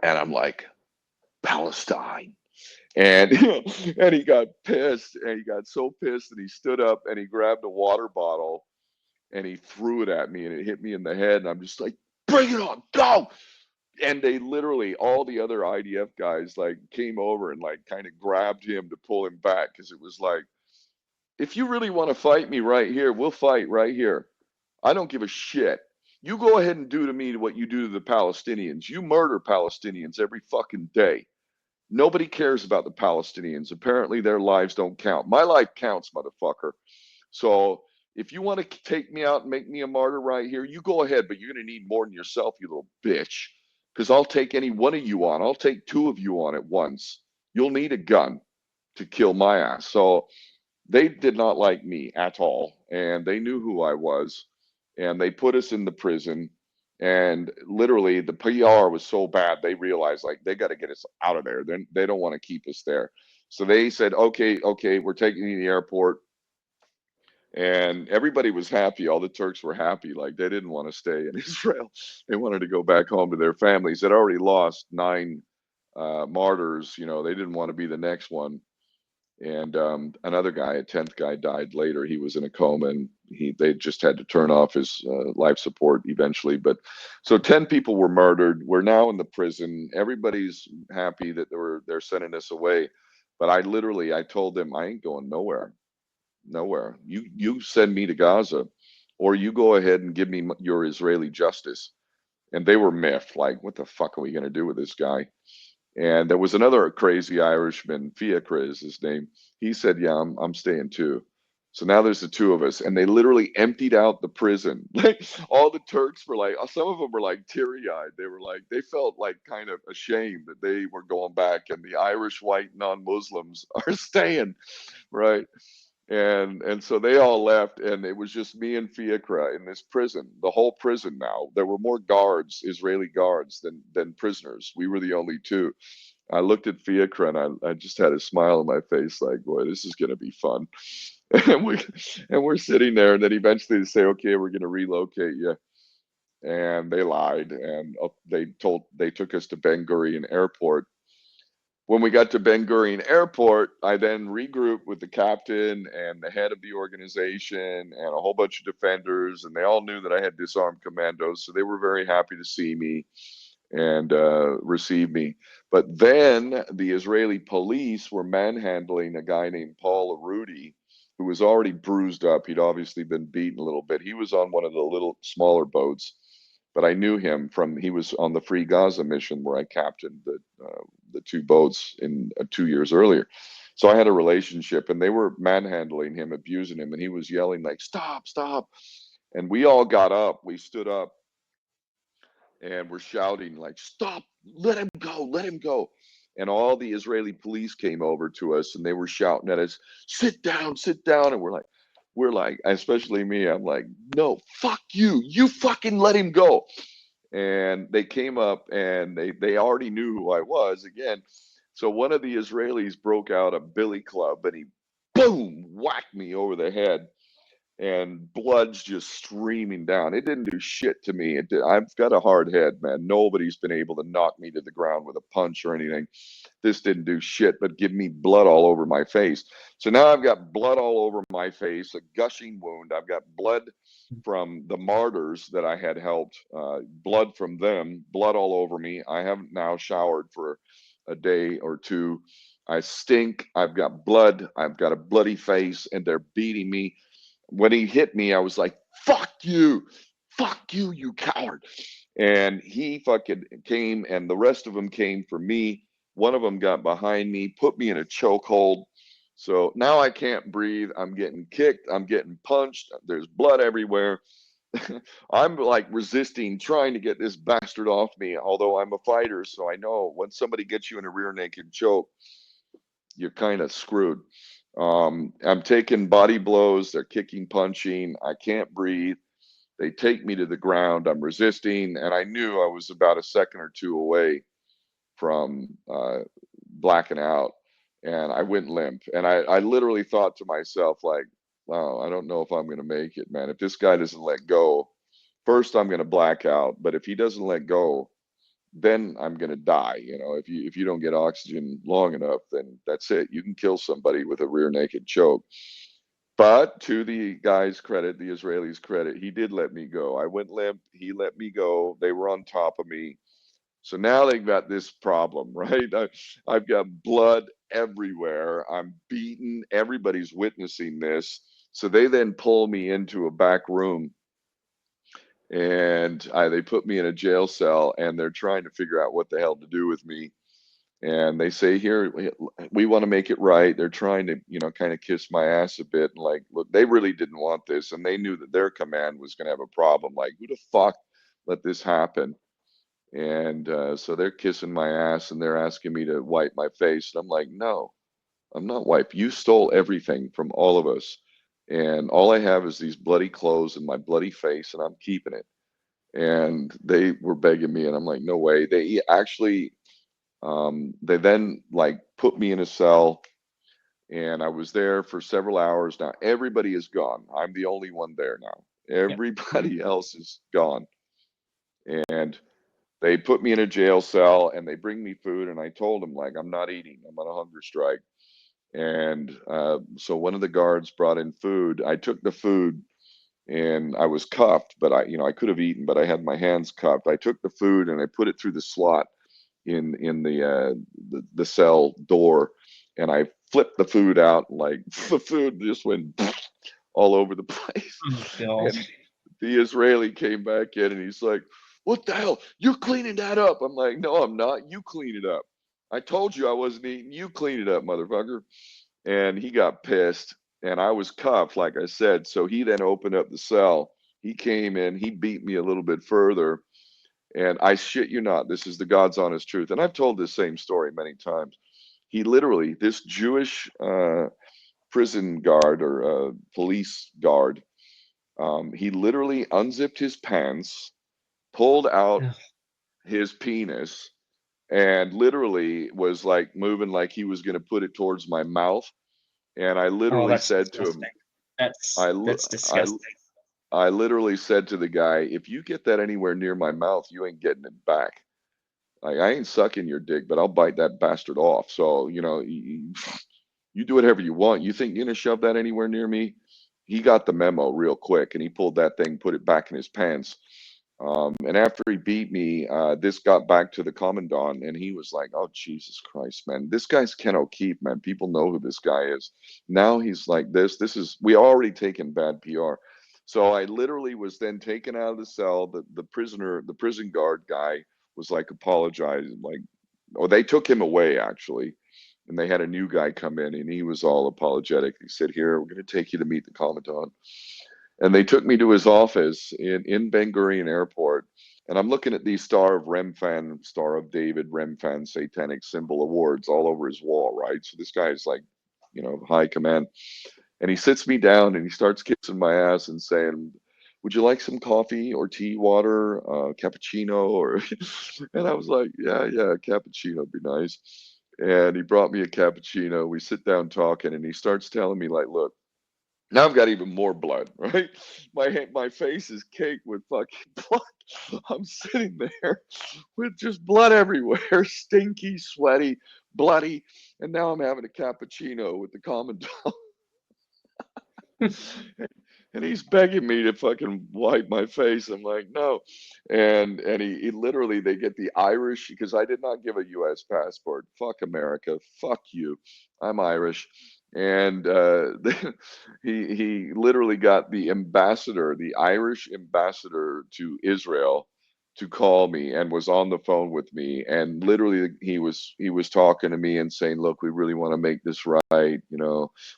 And I'm like, Palestine. And and he got pissed, and he got so pissed that he stood up and he grabbed a water bottle and he threw it at me, and it hit me in the head. And I'm just like, bring it on, go. And they literally, all the other IDF guys like came over and like kind of grabbed him to pull him back, because it was like, if you really want to fight me right here, we'll fight right here. I don't give a shit. You go ahead and do to me what you do to the Palestinians. You murder Palestinians every fucking day. Nobody cares about the Palestinians. Apparently their lives don't count. My life counts, motherfucker. So if you want to take me out and make me a martyr right here, you go ahead, but you're going to need more than yourself, you little bitch. Because I'll take any one of you on. I'll take two of you on at once. You'll need a gun to kill my ass. So they did not like me at all. And they knew who I was. And they put us in the prison. And literally, the PR was so bad, they realized like they got to get us out of there. They don't want to keep us there. So they said, okay, we're taking you to the airport. And everybody was happy. All the Turks were happy. Like they didn't want to stay in Israel. They wanted to go back home to their families. They'd already lost 9 martyrs. They didn't want to be the next one. And another guy, a 10th guy, died later. He was in a coma, and they just had to turn off his life support eventually. But so 10 people were murdered. We're now in the prison. Everybody's happy that they're sending us away. But I told them I ain't going nowhere. Nowhere. You send me to Gaza, or you go ahead and give me your Israeli justice. And they were miffed, like, what the fuck are we going to do with this guy? And there was another crazy Irishman, Fiacre is his name. He said, yeah, I'm staying too. So now there's the two of us, and they literally emptied out the prison. Like all the Turks were like, some of them were like teary-eyed. They were like, they felt like kind of ashamed that they were going back, and the Irish white non-Muslims are staying, right? And so they all left, and it was just me and Fiacre in this prison, the whole prison. Now there were more guards, Israeli guards, than prisoners. We were the only two. I looked at Fiacre, and I just had a smile on my face, like, boy, this is gonna be fun. and we and we're sitting there, and then eventually they say, okay, we're gonna relocate you. And they lied, and they took us to Ben Gurion Airport. When we got to Ben Gurion Airport, I then regrouped with the captain and the head of the organization and a whole bunch of defenders, and they all knew that I had disarmed commandos, so they were very happy to see me and receive me. But then the Israeli police were manhandling a guy named Paul Arudi, who was already bruised up. He'd obviously been beaten a little bit. He was on one of the little smaller boats, but I knew him he was on the Free Gaza mission where I captained the 2 boats in 2 years earlier. So I had a relationship, and they were manhandling him, abusing him, and he was yelling like, stop, stop. And we all got up, we stood up, and we're shouting like, stop, let him go, let him go. And all the Israeli police came over to us, and they were shouting at us, sit down, sit down. And we're like, especially me, I'm like, no, fuck you, you fucking let him go. And they came up, and they already knew who I was again. So one of the Israelis broke out a billy club, and he boom whacked me over the head. and blood's just streaming down. It didn't do shit to me. I've got a hard head, man. Nobody's been able to knock me to the ground with a punch or anything. This didn't do shit but give me blood all over my face. So now I've got blood all over my face, a gushing wound. I've got blood from the martyrs that I had helped, blood from them, blood all over me. I haven't now showered for a day or two. I stink. I've got blood. I've got a bloody face, and they're beating me. When he hit me, I was like, fuck you, you coward. And he fucking came, and the rest of them came for me. One of them got behind me, put me in a chokehold. So now I can't breathe. I'm getting kicked. I'm getting punched. There's blood everywhere. I'm like resisting, trying to get this bastard off me, although I'm a fighter. So I know when somebody gets you in a rear naked choke, you're kind of screwed. I'm taking body blows. They're kicking, punching. I can't breathe. They take me to the ground. I'm resisting. And I knew I was about a second or two away from blacking out. And I went limp. And I literally thought to myself, like, wow, I don't know if I'm going to make it, man. If this guy doesn't let go, first I'm going to black out. But if he doesn't let go, then I'm going to die. You know, if you don't get oxygen long enough, then that's it. You can kill somebody with a rear naked choke. But to the guy's credit, the Israelis' credit, he did let me go. I went limp. He let me go. They were on top of me. So now they've got this problem, right? I've got blood everywhere. I'm beaten. Everybody's witnessing this. So they then pull me into a back room, and they put me in a jail cell, and they're trying to figure out what the hell to do with me. And they say, here, we want to make it right. They're trying to, you know, kind of kiss my ass a bit. And like, look, they really didn't want this. And they knew that their command was going to have a problem. Like, who the fuck let this happen? And so they're kissing my ass, and they're asking me to wipe my face. And I'm like, no, I'm not wiped. You stole everything from all of us. And all I have is these bloody clothes and my bloody face, and I'm keeping it. And they were begging me, and I'm like, no way. They actually, they then like put me in a cell, and I was there for several hours. Now everybody is gone. I'm the only one there now. Yep. Everybody else is gone. And they put me in a jail cell, and they bring me food, and I told them, like, I'm not eating. I'm on a hunger strike. And so one of the guards brought in food. I took the food, and I was cuffed, but I could have eaten, but I had my hands cuffed. I took the food and I put it through the slot in the cell door, and I flipped the food out, like the food just went all over the place. Oh, God. And the Israeli came back in, and he's like, "What the hell? You're cleaning that up?" I'm like, "No, I'm not. You clean it up. I told you I wasn't eating. You clean it up, motherfucker." And he got pissed, and I was cuffed, like I said. So he then opened up the cell. He came in. He beat me a little bit further, and I shit you not, this is the God's honest truth. And I've told this same story many times. He literally, this Jewish prison guard or police guard, he literally unzipped his pants, pulled out Ugh. his penis, and literally was like moving like he was going to put it towards my mouth. And I Oh, literally that's said to disgusting. him, I, li- That's I, disgusting. I literally said to the guy, if you get that anywhere near my mouth, you ain't getting it back. Like, I ain't sucking your dick, but I'll bite that bastard off. So, you do whatever you want. You think you're gonna shove that anywhere near me? He got the memo real quick, and he pulled that thing, put it back in his pants. And after he beat me, this got back to the commandant, and he was like, "Oh, Jesus Christ, man, this guy's Ken O'Keefe, man. People know who this guy is. Now he's like this. We already taken bad PR." So I literally was then taken out of the cell. The prison guard guy was like apologizing, like, oh, they took him away actually, and they had a new guy come in, and he was all apologetic. He said, "Here, we're going to take you to meet the commandant." And they took me to his office in Ben Gurion Airport. And I'm looking at these Star of Remphan, Star of David, Remphan, Satanic Symbol awards all over his wall, right? So this guy is like, high command. And he sits me down, and he starts kissing my ass and saying, "Would you like some coffee or tea, water, cappuccino?" Or, and I was like, yeah, cappuccino would be nice. And he brought me a cappuccino. We sit down talking, and he starts telling me, like, look, Now I've got even more blood, right? My face is caked with fucking blood. I'm sitting there with just blood everywhere, stinky, sweaty, bloody, and now I'm having a cappuccino with the commandant, and he's begging me to fucking wipe my face. I'm like, no, and he literally, they get the Irish, because I did not give a U.S. passport. Fuck America, fuck you. I'm Irish. And he literally got the ambassador, the Irish ambassador to Israel, to call me, and was on the phone with me, and literally he was talking to me and saying, look, we really want to make this right,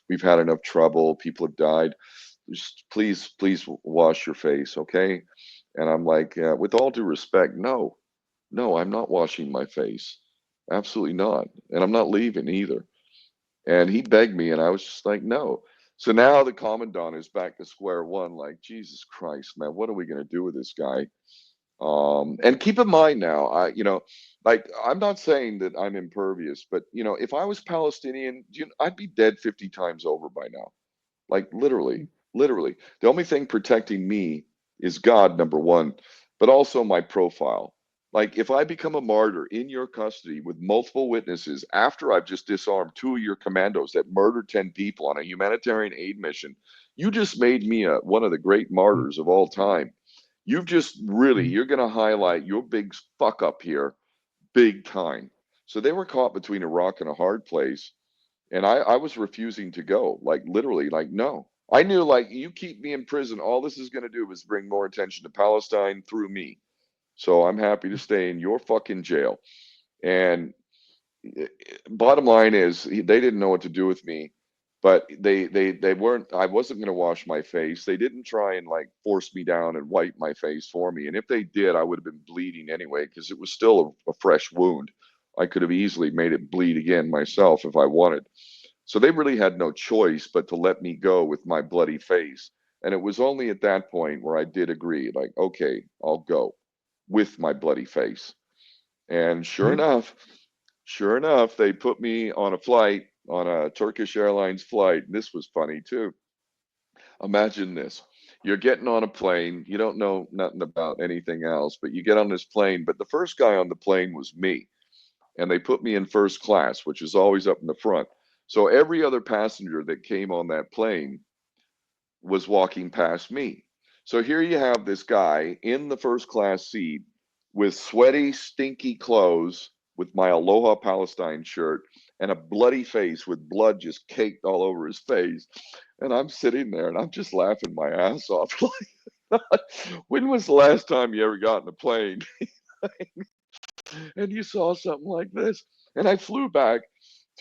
we've had enough trouble, people have died, just please wash your face, okay? And I'm like, with all due respect, no, I'm not washing my face, absolutely not, and I'm not leaving either. And he begged me, and I was just like, no. So now the commandant is back to square one, like, Jesus Christ, man, what are we going to do with this guy? And keep in mind now, like, I'm not saying that I'm impervious, but if I was Palestinian, I'd be dead 50 times over by now. Like, literally, literally. The only thing protecting me is God, number one, but also my profile. Like, if I become a martyr in your custody with multiple witnesses after I've just disarmed 2 of your commandos that murdered 10 people on a humanitarian aid mission, you just made me one of the great martyrs of all time. You've just really, you're going to highlight your big fuck up here, big time. So they were caught between a rock and a hard place. And I was refusing to go, like, literally, like, no. I knew, like, you keep me in prison, all this is going to do is bring more attention to Palestine through me. So I'm happy to stay in your fucking jail. And bottom line is, they didn't know what to do with me, but they weren't, I wasn't going to wash my face. They didn't try and, like, force me down and wipe my face for me. And if they did, I would have been bleeding anyway, because it was still a fresh wound. I could have easily made it bleed again myself if I wanted. So they really had no choice but to let me go with my bloody face. And it was only at that point where I did agree, like, okay, I'll go with my bloody face. And sure enough, they put me on a flight, on a Turkish Airlines flight. This was funny too. Imagine this. You're getting on a plane. You don't know nothing about anything else, but you get on this plane. But the first guy on the plane was me. And they put me in first class, which is always up in the front. So every other passenger that came on that plane was walking past me. So here you have this guy in the first class seat with sweaty, stinky clothes, with my Aloha Palestine shirt, and a bloody face with blood just caked all over his face. And I'm sitting there and I'm just laughing my ass off. Like, when was the last time you ever got in a plane and you saw something like this? And I flew back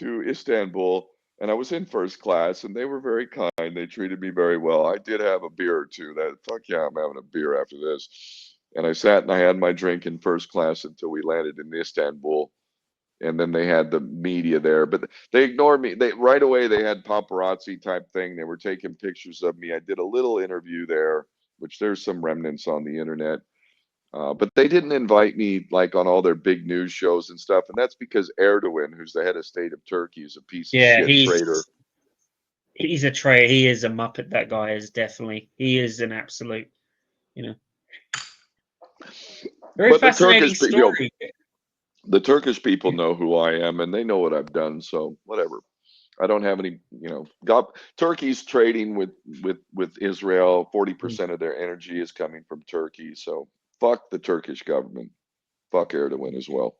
to Istanbul, and I was in first class, and they were very kind. They treated me very well. I did have a beer or two. That, fuck yeah, I'm having a beer after this. And I sat and I had my drink in first class until we landed in Istanbul. And then they had the media there, but they ignored me. They right away, they had paparazzi type thing. They were taking pictures of me. I did a little interview there, which there's some remnants on the internet. But they didn't invite me, like, on all their big news shows and stuff. And that's because Erdogan, who's the head of state of Turkey, is a piece of Yeah, shit traitor. he's a traitor. He is a muppet. That guy is definitely. He is an absolute. You know, very But fascinating story. the Turkish people know who I am, and they know what I've done. So whatever. I don't have any, God, Turkey's trading with Israel. 40% of their energy is coming from Turkey. So fuck the Turkish government. Fuck Erdogan as well.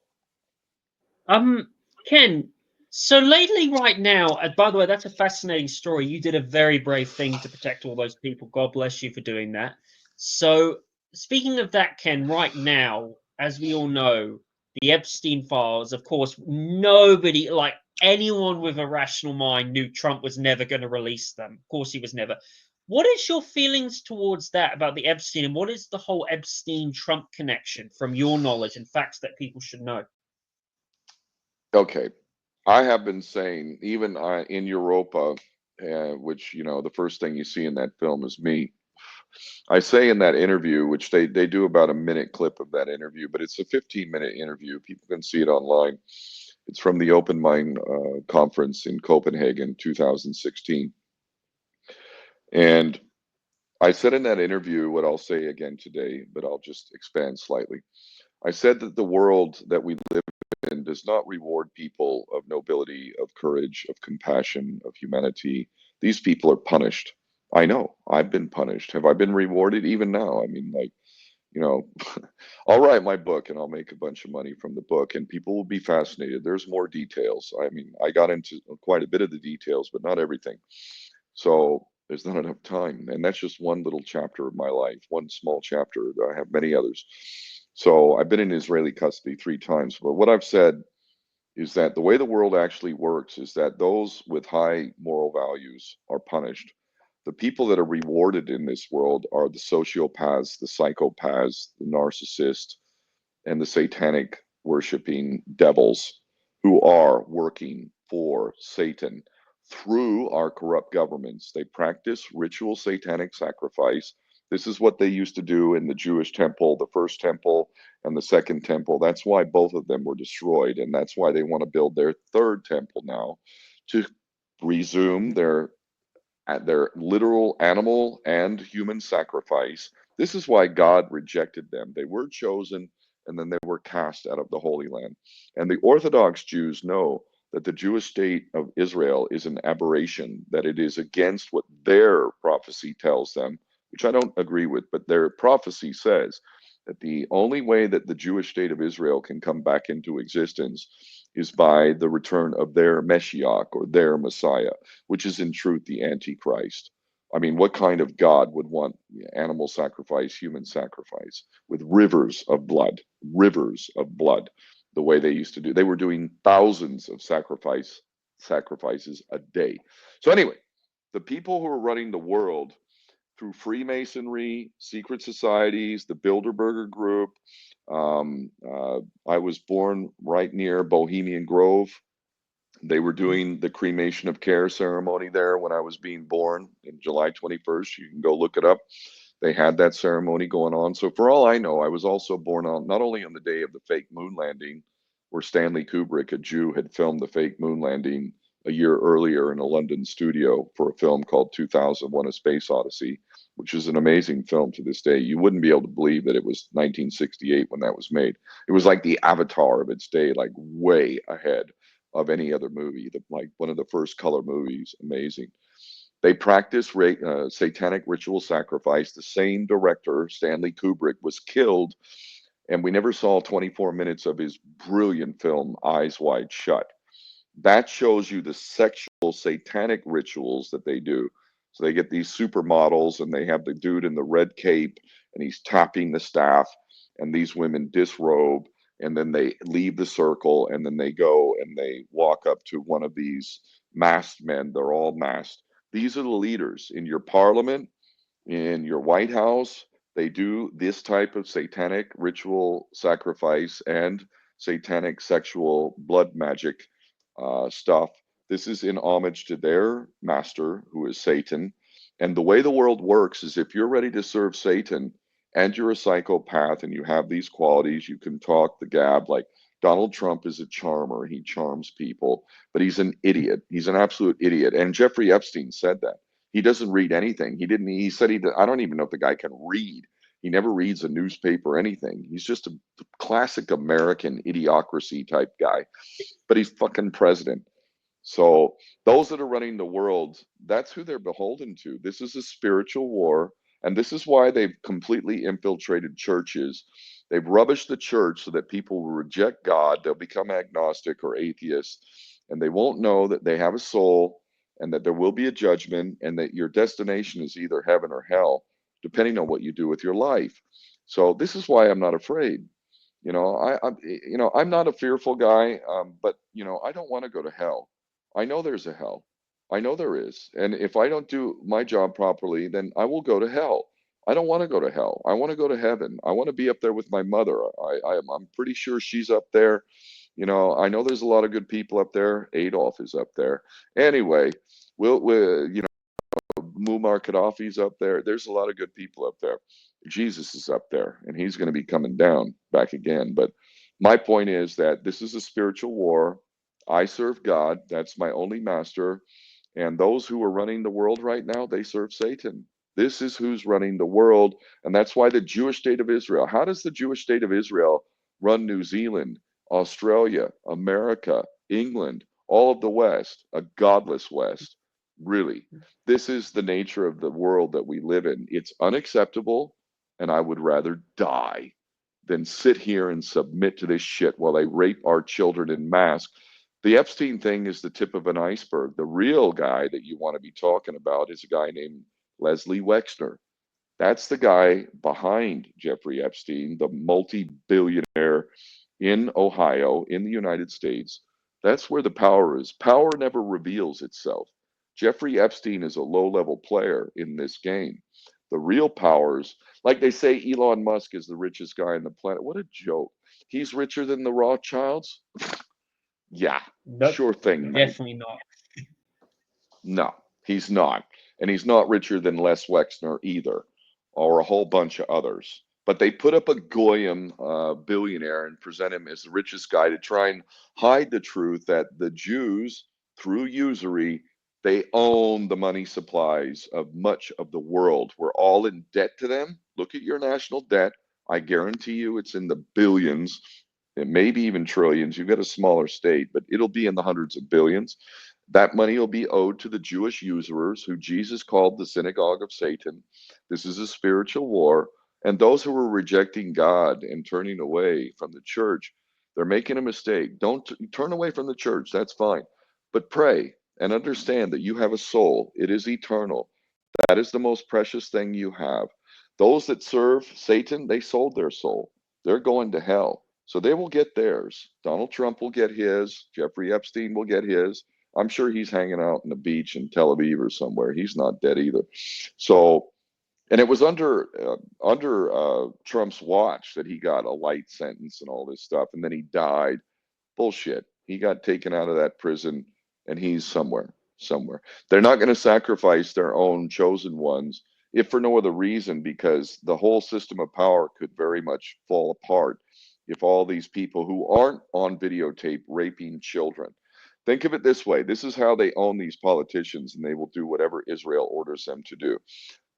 Ken. So lately, right now, by the way, that's a fascinating story. You did a very brave thing to protect all those people. God bless you for doing that. So, speaking of that, Ken, right now, as we all know, the Epstein files, of course, nobody, like anyone with a rational mind, knew Trump was never going to release them. Of course, he was never. What is your feelings towards that about the Epstein, and what is the whole Epstein-Trump connection from your knowledge and facts that people should know? Okay. I have been saying, even in Europa, which, the first thing you see in that film is me. I say in that interview, which they do about a minute clip of that interview, but it's a 15-minute interview. People can see it online. It's from the Open Mind conference in Copenhagen, 2016. And I said in that interview what I'll say again today, but I'll just expand slightly. I said that the world that we live in does not reward people of nobility, of courage, of compassion, of humanity. These people are punished. I know I've been punished. Have I been rewarded even now? I mean, like, you know, I'll write my book and I'll make a bunch of money from the book and people will be fascinated. There's more details. I mean, I got into quite a bit of the details, but not everything. So there's not enough time. And that's just one little chapter of my life, one small chapter. I have many others. So I've been in Israeli custody 3 times. But what I've said is that the way the world actually works is that those with high moral values are punished. The people that are rewarded in this world are the sociopaths, the psychopaths, the narcissists, and the satanic worshiping devils who are working for Satan through our corrupt governments. They practice ritual satanic sacrifice. This is what they used to do in the Jewish temple, the first temple and the second temple. That's why both of them were destroyed. And that's why they want to build their third temple now to resume their literal animal and human sacrifice. This is why God rejected them. They were chosen and then they were cast out of the Holy Land. And the Orthodox Jews know that the Jewish state of Israel is an aberration, that it is against what their prophecy tells them, which I don't agree with, but their prophecy says that the only way that the Jewish state of Israel can come back into existence is by the return of their Meshiach or their Messiah, which is in truth the Antichrist. I mean, what kind of God would want animal sacrifice, human sacrifice, with rivers of blood, the way they used to do? They were doing thousands of sacrifices a day. So anyway, the people who are running the world through Freemasonry, secret societies, the Bilderberger Group. I was born right near Bohemian Grove. They were doing the cremation of care ceremony there when I was being born in July 21st. You can go look it up. They had that ceremony going on. So for all I know, I was also born on not only on the day of the fake moon landing, where Stanley Kubrick, a Jew, had filmed the fake moon landing a year earlier in a London studio for a film called 2001: A Space Odyssey, which is an amazing film to this day. You wouldn't be able to believe that it was 1968 when that was made. It was like the Avatar of its day, like way ahead of any other movie, like one of the first color movies. Amazing. They practice satanic ritual sacrifice. The same director, Stanley Kubrick, was killed, and we never saw 24 minutes of his brilliant film, Eyes Wide Shut. That shows you the sexual satanic rituals that they do. So they get these supermodels, and they have the dude in the red cape, and he's tapping the staff, and these women disrobe, and then they leave the circle, and then they go and they walk up to one of these masked men. They're all masked. These are the leaders in your parliament, in your White House. They do this type of satanic ritual sacrifice and satanic sexual blood magic stuff. This is in homage to their master, who is Satan. And the way the world works is if you're ready to serve Satan and you're a psychopath and you have these qualities, you can talk the gab. Like Donald Trump is a charmer, he charms people, but he's an idiot. He's an absolute idiot. And Jeffrey Epstein said that. He doesn't read anything. He said I don't even know if the guy can read. He never reads a newspaper or anything. He's just a classic American idiocracy type guy, but he's fucking president. So those that are running the world, that's who they're beholden to. This is a spiritual war, and this is why they've completely infiltrated churches. They've rubbished the church so that people will reject God. They'll become agnostic or atheists, and they won't know that they have a soul and that there will be a judgment and that your destination is either heaven or hell, depending on what you do with your life. So this is why I'm not afraid. I'm not a fearful guy, but I don't want to go to hell. I know there's a hell. I know there is, and if I don't do my job properly, then I will go to hell. I don't want to go to hell. I want to go to heaven. I want to be up there with my mother. I'm pretty sure she's up there. I know there's a lot of good people up there. Adolf is up there. Anyway, we'll Muammar Gaddafi's up there. There's a lot of good people up there. Jesus is up there, and he's going to be coming down back again. But my point is that this is a spiritual war. I serve God. That's my only master. And those who are running the world right now, they serve Satan. This is who's running the world. And that's why the Jewish state of Israel, how does the Jewish state of Israel run New Zealand, Australia, America, England, all of the West, a godless West? Really, this is the nature of the world that we live in. It's unacceptable, and I would rather die than sit here and submit to this shit while they rape our children in mass. The Epstein thing is the tip of an iceberg. The real guy that you want to be talking about is a guy named Leslie Wexner. That's the guy behind Jeffrey Epstein, the multi-billionaire in Ohio, in the United States. That's where the power is. Power never reveals itself. Jeffrey Epstein is a low-level player in this game. The real powers, like they say, Elon Musk is the richest guy on the planet. What a joke. He's richer than the Rothschilds? Yeah, Nope, sure thing, mate. definitely not. No, he's not. And he's not richer than Les Wexner either, or a whole bunch of others. But they put up a Goyim billionaire and present him as the richest guy to try and hide the truth that the Jews, through usury, they own the money supplies of much of the world. We're all in debt to them. Look at your national debt. I guarantee you it's in the billions. It may be even trillions. You've got a smaller state, but it'll be in the hundreds of billions. That money will be owed to the Jewish usurers, who Jesus called the synagogue of Satan. This is a spiritual war. And those who are rejecting God and turning away from the church, they're making a mistake. Don't turn away from the church. That's fine. But pray and understand that you have a soul. It is eternal. That is the most precious thing you have. Those that serve Satan, they sold their soul. They're going to hell. So they will get theirs. Donald Trump will get his. Jeffrey Epstein will get his. I'm sure he's hanging out on the beach in Tel Aviv or somewhere. He's not dead either. So, and it was under Trump's watch that he got a light sentence and all this stuff, and then he died. Bullshit. He got taken out of that prison, and he's somewhere. They're not going to sacrifice their own chosen ones, if for no other reason, because the whole system of power could very much fall apart if all these people who aren't on videotape raping children. Think of it this way. This is how they own these politicians, and they will do whatever Israel orders them to do.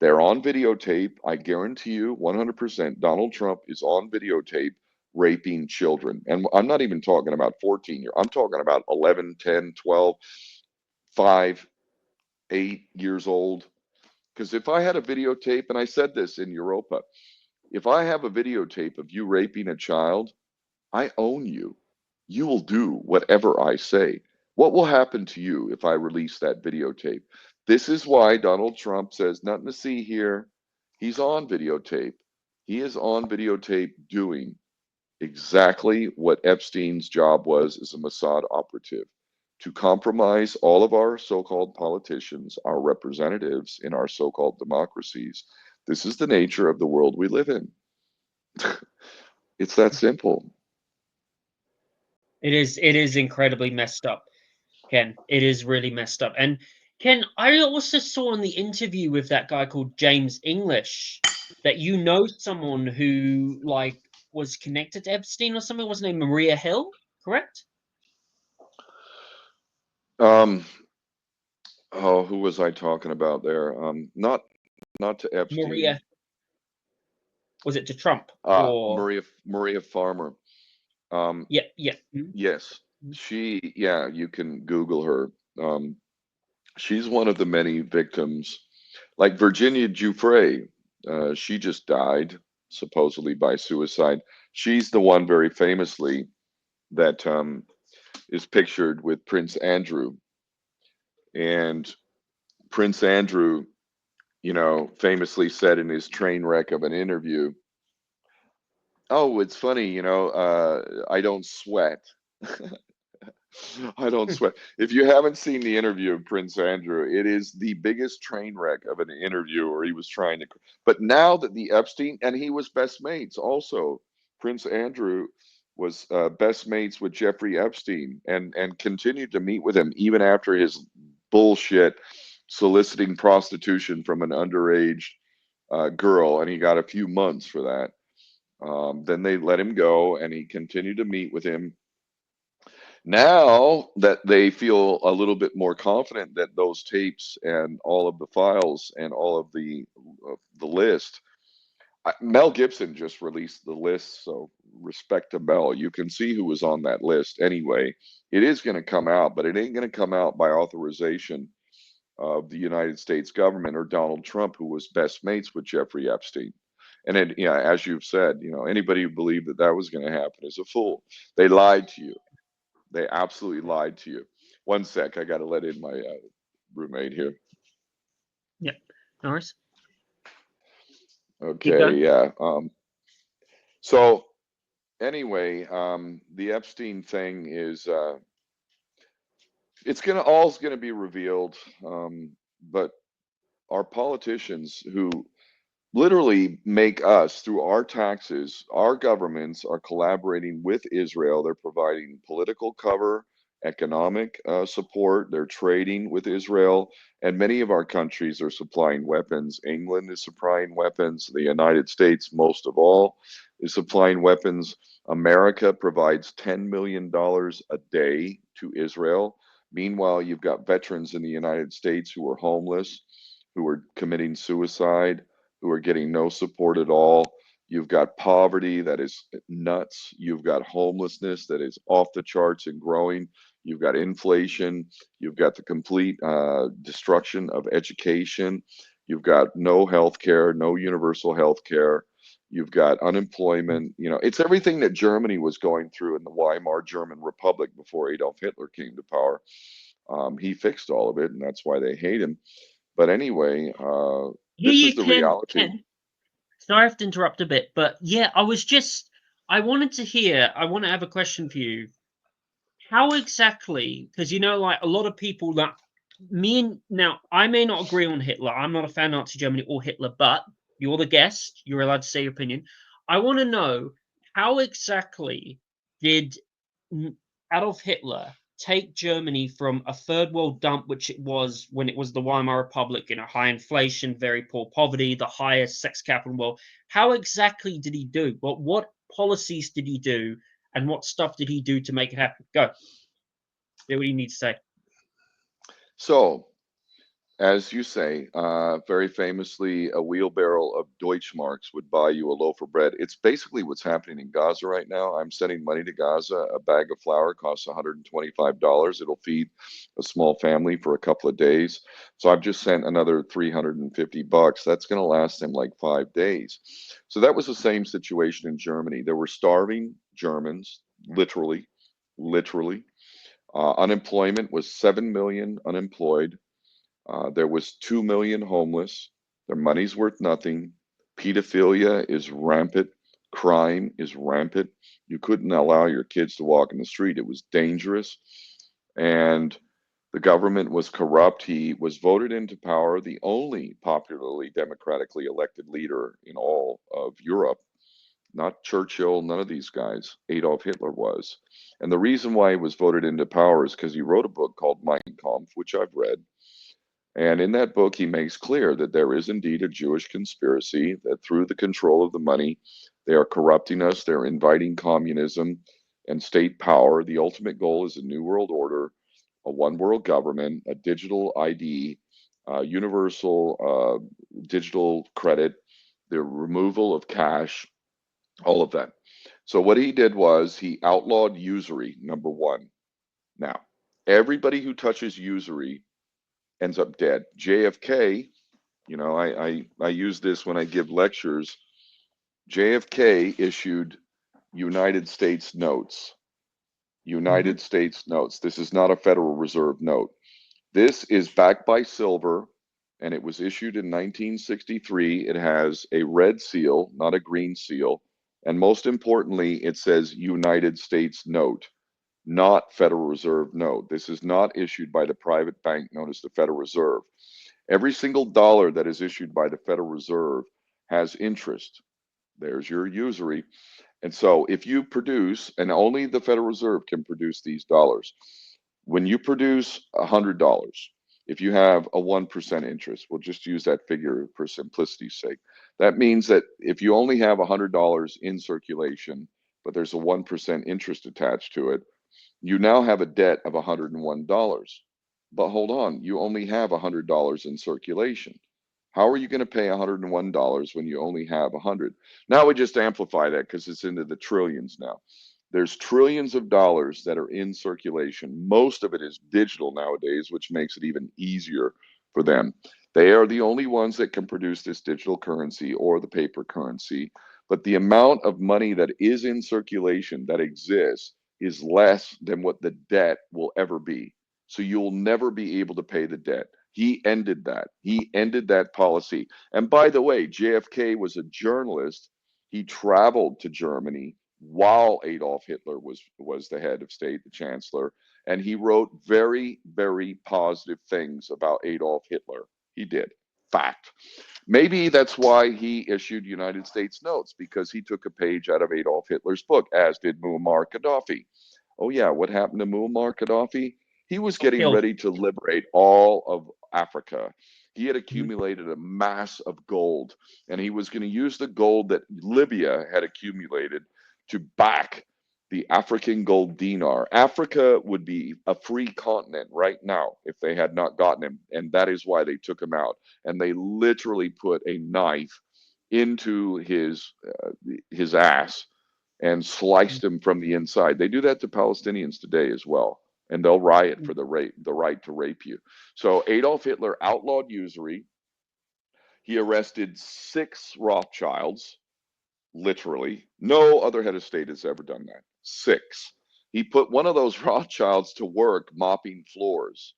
They're on videotape. I guarantee you 100% Donald Trump is on videotape raping children. And I'm not even talking about 14 years. I'm talking about 11, 10, 12, 5, 8 years old. Because if I had a videotape, and I said this in Europa, if I have a videotape of you raping a child, I own you. You will do whatever I say. What will happen to you if I release that videotape? This is why Donald Trump says, nothing to see here. He's on videotape. He is on videotape doing exactly what Epstein's job was as a Mossad operative, to compromise all of our so-called politicians, our representatives in our so-called democracies. This is the nature of the world we live in. It's that simple. It is incredibly messed up, Ken. It is really messed up. And Ken, I also saw in the interview with that guy called James English that you know someone who like was connected to Epstein or something. Wasn't it Maria Hill? Correct? Um, oh, who was I talking about there? Not to Epstein. Maria, was it to Trump or Maria Farmer. Um, yeah, yeah. Mhm. yes, yeah, you can Google her. She's one of the many victims, like Virginia Giuffre. She just died, supposedly by suicide. She's the one very famously that is pictured with Prince Andrew. And Prince Andrew, famously said in his train wreck of an interview, "Oh, it's funny, I don't sweat." I don't sweat. If you haven't seen the interview of Prince Andrew, it is the biggest train wreck of an interview where he was trying to. But now that the Epstein, and he was best mates also, Prince Andrew was best mates with Jeffrey Epstein, and continued to meet with him even after his bullshit soliciting prostitution from an underage girl, and he got a few months for that. Then they let him go, and he continued to meet with him. Now that they feel a little bit more confident that those tapes and all of the files and all of the list, Mel Gibson just released the list, so respect to Mel. You can see who was on that list anyway. It is going to come out, but it ain't going to come out by authorization of the United States government or Donald Trump, who was best mates with Jeffrey Epstein. And it, yeah, as you've said, anybody who believed that that was going to happen is a fool. They lied to you. They absolutely lied to you. One sec, I got to let in my roommate here. Yep. No worries. Keep Okay, going. yeah. So anyway, the Epstein thing is it's all's gonna be revealed. But our politicians who literally make us through our taxes, our governments are collaborating with Israel. They're providing political cover, economic support. They're trading with Israel, and many of our countries are supplying weapons. England is supplying weapons. The United States, most of all, is supplying weapons. America provides $10 million a day to Israel. Meanwhile, you've got veterans in the United States who are homeless, who are committing suicide, who are getting no support at all. You've got poverty that is nuts. You've got homelessness that is off the charts and growing. You've got inflation. You've got the complete destruction of education. You've got no health care, no universal health care. You've got unemployment. It's everything that Germany was going through in the Weimar German Republic before Adolf Hitler came to power. He fixed all of it, and that's why they hate him. But anyway, Here this is you the can, reality. Sorry, I have to interrupt a bit, but yeah, I wanted to hear, I want to have a question for you. How exactly, because like a lot of people that now, I may not agree on Hitler. I'm not a fan of Nazi Germany or Hitler, but you're the guest. You're allowed to say your opinion. I want to know how exactly did Adolf Hitler take Germany from a third world dump, which it was when it was the Weimar Republic, high inflation, very poor poverty, the highest sex capital in the world. How exactly did he do? What policies did he do? And what stuff did he do to make it happen? Go. Say what you need to say. So, as you say, very famously, a wheelbarrow of Deutschmarks would buy you a loaf of bread. It's basically what's happening in Gaza right now. I'm sending money to Gaza. A bag of flour costs $125. It'll feed a small family for a couple of days. So I've just sent another $350. That's going to last them like 5 days. So that was the same situation in Germany. There were starving Germans, literally, literally. Unemployment was 7 million unemployed. There was 2 million homeless. Their money's worth nothing. Pedophilia is rampant. Crime is rampant. You couldn't allow your kids to walk in the street. It was dangerous. And the government was corrupt. He was voted into power, the only popularly democratically elected leader in all of Europe. Not Churchill, none of these guys. Adolf Hitler was. And the reason why he was voted into power is because he wrote a book called Mein Kampf, which I've read. And in that book, he makes clear that there is indeed a Jewish conspiracy, that through the control of the money, they are corrupting us, they're inviting communism and state power. The ultimate goal is a new world order, a one world government, a digital ID, universal digital credit, the removal of cash, all of that. So, what he did was he outlawed usury, number one. Now, everybody who touches usury ends up dead. JFK, I use this when I give lectures. JFK issued United States notes. United States notes. This is not a Federal Reserve note. This is backed by silver, and it was issued in 1963. It has a red seal, not a green seal. And most importantly, it says United States note, not Federal Reserve note. This is not issued by the private bank known as the Federal Reserve. Every single dollar that is issued by the Federal Reserve has interest. There's your usury. And so if you produce, and only the Federal Reserve can produce these dollars, when you produce $100, if you have a 1% interest, we'll just use that figure for simplicity's sake. That means that if you only have $100 in circulation, but there's a 1% interest attached to it, You now have a debt of $101. But hold on, you only have $100 in circulation. How are you going to pay $101 when you only have 100? Now we just amplify that because it's into the trillions now. There's trillions of dollars that are in circulation. Most of it is digital nowadays, which makes it even easier for them. They are the only ones that can produce this digital currency or the paper currency. But the amount of money that is in circulation that exists is less than what the debt will ever be. So you'll never be able to pay the debt. He ended that. He ended that policy. And by the way, JFK was a journalist. He traveled to Germany while Adolf Hitler was the head of state, the chancellor, and he wrote very, very positive things about Adolf Hitler. He did. Fact. Maybe that's why he issued United States notes, because he took a page out of Adolf Hitler's book, as did Muammar Gaddafi. Oh yeah, what happened to Muammar Gaddafi? He was getting Killed. ready to liberate all of Africa. He had Mhm. accumulated a mass of gold, and he was going to use the gold that Libya had accumulated to back the African gold dinar. Africa would be a free continent right now if they had not gotten him, and that is why they took him out. And they literally put a knife into his ass and sliced him from the inside. They do that to Palestinians today as well, and they'll riot for the right to rape you. So Adolf Hitler outlawed usury. He arrested 6 Rothschilds, literally. No other head of state has ever done that. 6. He put one of those Rothschilds to work mopping floors.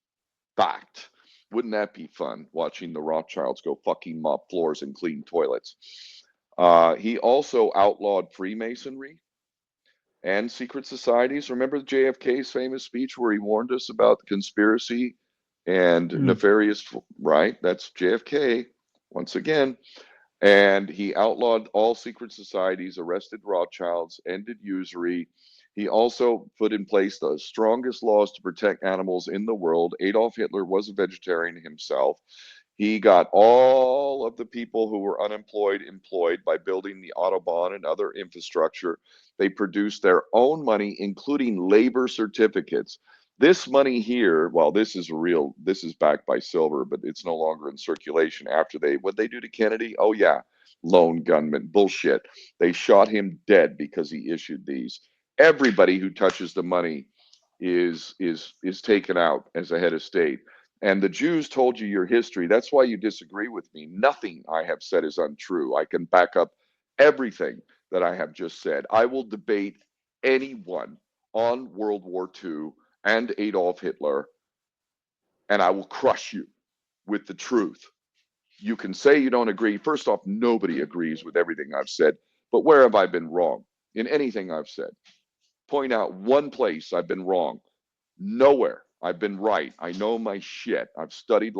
Fact. Wouldn't that be fun, watching the Rothschilds go fucking mop floors and clean toilets? He also outlawed Freemasonry and secret societies. Remember JFK's famous speech where he warned us about the conspiracy and Mm. nefarious, right? That's JFK once again. And he outlawed all secret societies, arrested Rothschilds, ended usury. He also put in place the strongest laws to protect animals in the world. Adolf Hitler was a vegetarian himself. He got all of the people who were unemployed employed by building the Autobahn and other infrastructure. They produced their own money, including labor certificates. This money here, well, this is backed by silver, but it's no longer in circulation after what they do to Kennedy? Oh yeah, lone gunman, bullshit. They shot him dead because he issued these. Everybody who touches the money is taken out as a head of state. And the Jews told you your history. That's why you disagree with me. Nothing I have said is untrue. I can back up everything that I have just said. I will debate anyone on World War II and Adolf Hitler, and I will crush you with the truth. You can say you don't agree. First off, nobody agrees with everything I've said, but where have I been wrong in anything I've said? Point out one place I've been wrong. Nowhere. I've been right. I know my shit. I've studied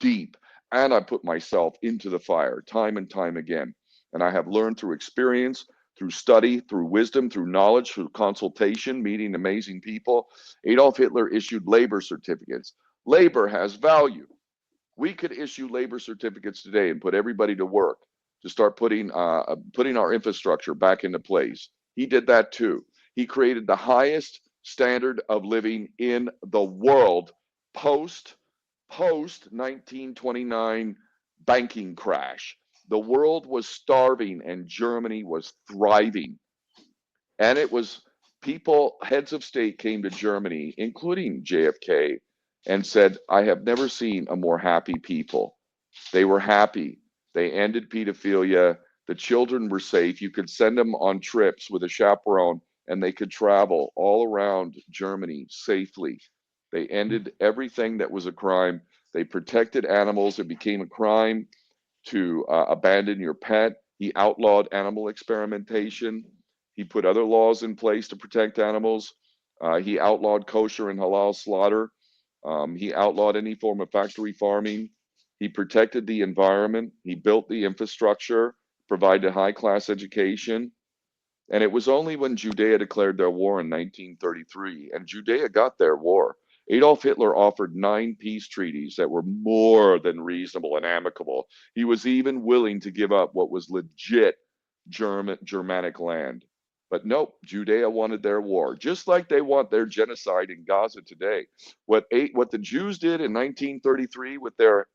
deep, and I put myself into the fire time and time again. And I have learned through experience, through study, through wisdom, through knowledge, through consultation, meeting amazing people. Adolf Hitler issued labor certificates. Labor has value. We could issue labor certificates today and put everybody to work to start putting our infrastructure back into place. He did that too. He created the highest standard of living in the world post post 1929 banking crash. The world was starving and Germany was thriving. And it was people, heads of state came to Germany, including JFK, and said, I have never seen a more happy people. They were happy. They ended pedophilia. The children were safe. You could send them on trips with a chaperone and they could travel all around Germany safely. They ended everything that was a crime. They protected animals. It became a crime to abandon your pet. He outlawed animal experimentation. He put other laws in place to protect animals. He outlawed kosher and halal slaughter. He outlawed any form of factory farming. He protected the environment. He built the infrastructure, provided high class education. And it was only when Judea declared their war in 1933, and Judea got their war. Adolf Hitler offered 9 peace treaties that were more than reasonable and amicable. He was even willing to give up what was legit Germanic land. But nope, Judea wanted their war, just like they want their genocide in Gaza today. What the Jews did in 1933 with their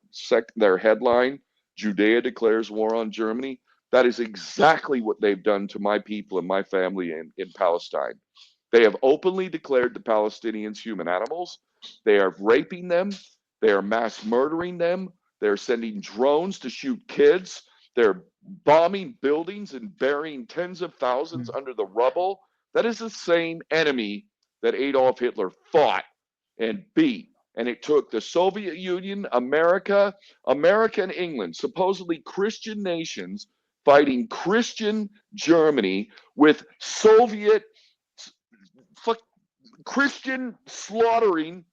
headline, Judea declares war on Germany, that is exactly what they've done to my people and my family in Palestine. They have openly declared the Palestinians human animals. They are raping them. They are mass murdering them. They're sending drones to shoot kids. They're bombing buildings and burying tens of thousands under the rubble. That is the same enemy that Adolf Hitler fought and beat. And it took the Soviet Union, America and England, supposedly Christian nations, fighting Christian Germany with Soviet Christian slaughtering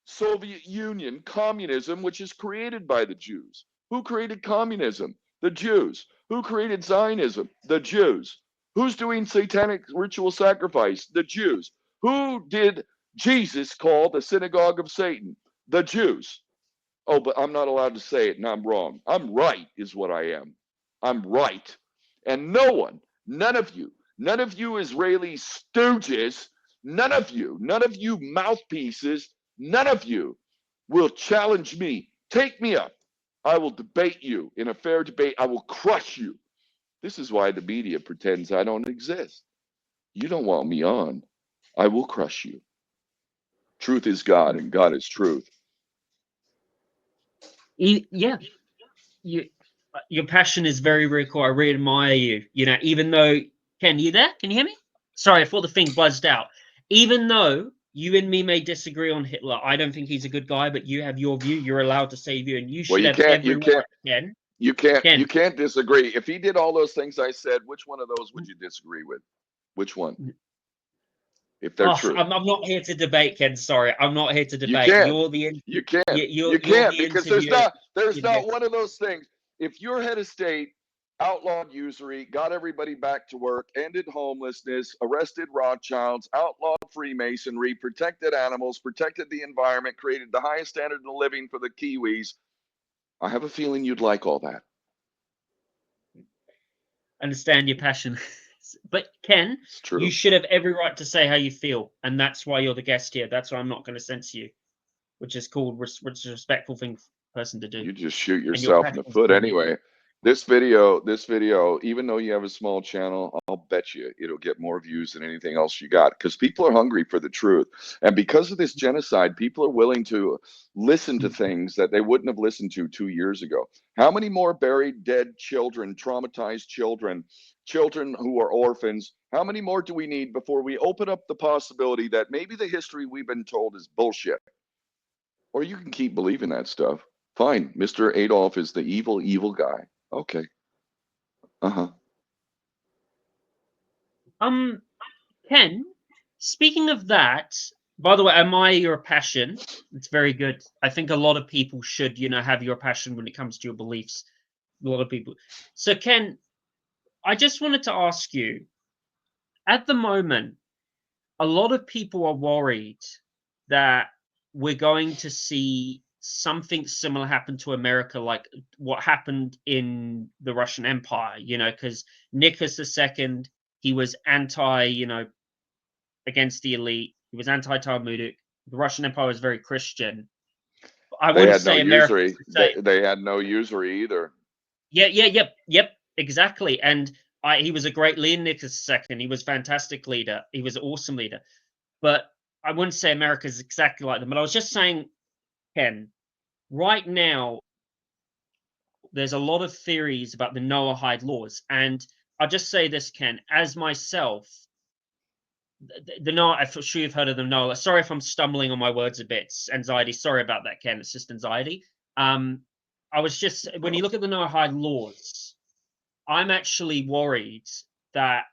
Soviet Union, communism, which is created by the Jews. Who created communism? The Jews. Who created Zionism? The Jews. Who's doing satanic ritual sacrifice? The Jews. Who did Jesus call the synagogue of Satan? The Jews. Oh, but I'm not allowed to say it and I'm wrong. I'm right is what I am. I'm right. And no one, none of you Israeli stooges, none of you mouthpieces, none of you will challenge me. Take me up. I will debate you in a fair debate. I will crush you. This is why the media pretends I don't exist. You don't want me on. I will crush you. Truth is God and God is truth. Yeah, your passion is very, very cool. I really admire you. You know, even though Ken, you there? Can you hear me? Sorry, I thought the thing buzzed out. Even though you and me may disagree on Hitler, I don't think he's a good guy. But you have your view. You're allowed to say your view, and you should have every right, Ken. You can't disagree. If he did all those things I said, which one of those would you disagree with? Which one? If they're true. I'm not here to debate, Ken. Sorry, I'm not here to debate. You can't because there's not one of those things. If your head of state outlawed usury, got everybody back to work, ended homelessness, arrested Rothschilds, outlawed Freemasonry, protected animals, protected the environment, created the highest standard of living for the Kiwis, I have a feeling you'd like all that. Understand your passion. But Ken, you should have every right to say how you feel, and that's why you're the guest here. That's why I'm not going to censor you, which is called which is a respectful person to do. You just shoot yourself in the foot anyway. This video, even though you have a small channel, I'll bet you it'll get more views than anything else you got because people are hungry for the truth. And because of this genocide, people are willing to listen to things that they wouldn't have listened to 2 years ago. How many more buried, dead children, traumatized children who are orphans? How many more do we need before we open up the possibility that maybe the history we've been told is bullshit? Or you can keep believing that stuff. Fine. Mr. Adolf is the evil, evil guy. Okay. Ken, speaking of that, by the way, I admire your passion. It's very good. I think a lot of people should, have your passion when it comes to your beliefs. A lot of people. So, Ken, I just wanted to ask you, at the moment, a lot of people are worried that we're going to see something similar happen to America, like what happened in the Russian Empire, because Nicholas II, he was against the elite. He was anti-Talmudic. The Russian Empire was very Christian. I wouldn't say America. They had no usury either. Yep, exactly. And he was a great leader, Nicholas II. He was a fantastic leader. He was an awesome leader. But I wouldn't say America is exactly like them. But I was just saying, Ken, right now, there's a lot of theories about the Noahide laws. And I'll just say this, Ken, as myself, the Noah, I'm sure you've heard of the Noah. Sorry if I'm stumbling on my words a bit. It's anxiety. Sorry about that, Ken. It's just anxiety. I was just, when you look at the Noahide laws, I'm actually worried that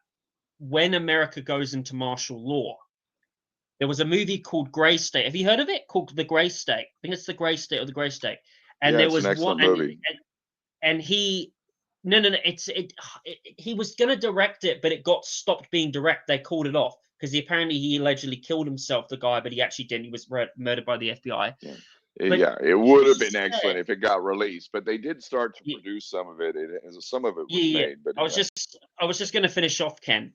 when America goes into martial law, there was a movie called Gray State. Have you heard of it? Called The Gray State. I think it's The Gray State or The Gray State. And there was an excellent movie. And he, no, he was going to direct it, but it got stopped being direct. They called it off because he allegedly killed himself, the guy, but he actually didn't. He was murdered by the FBI. Yeah, it would have been excellent if it got released, but they did start to produce some of it. Some of it was made. But I was just going to finish off, Ken.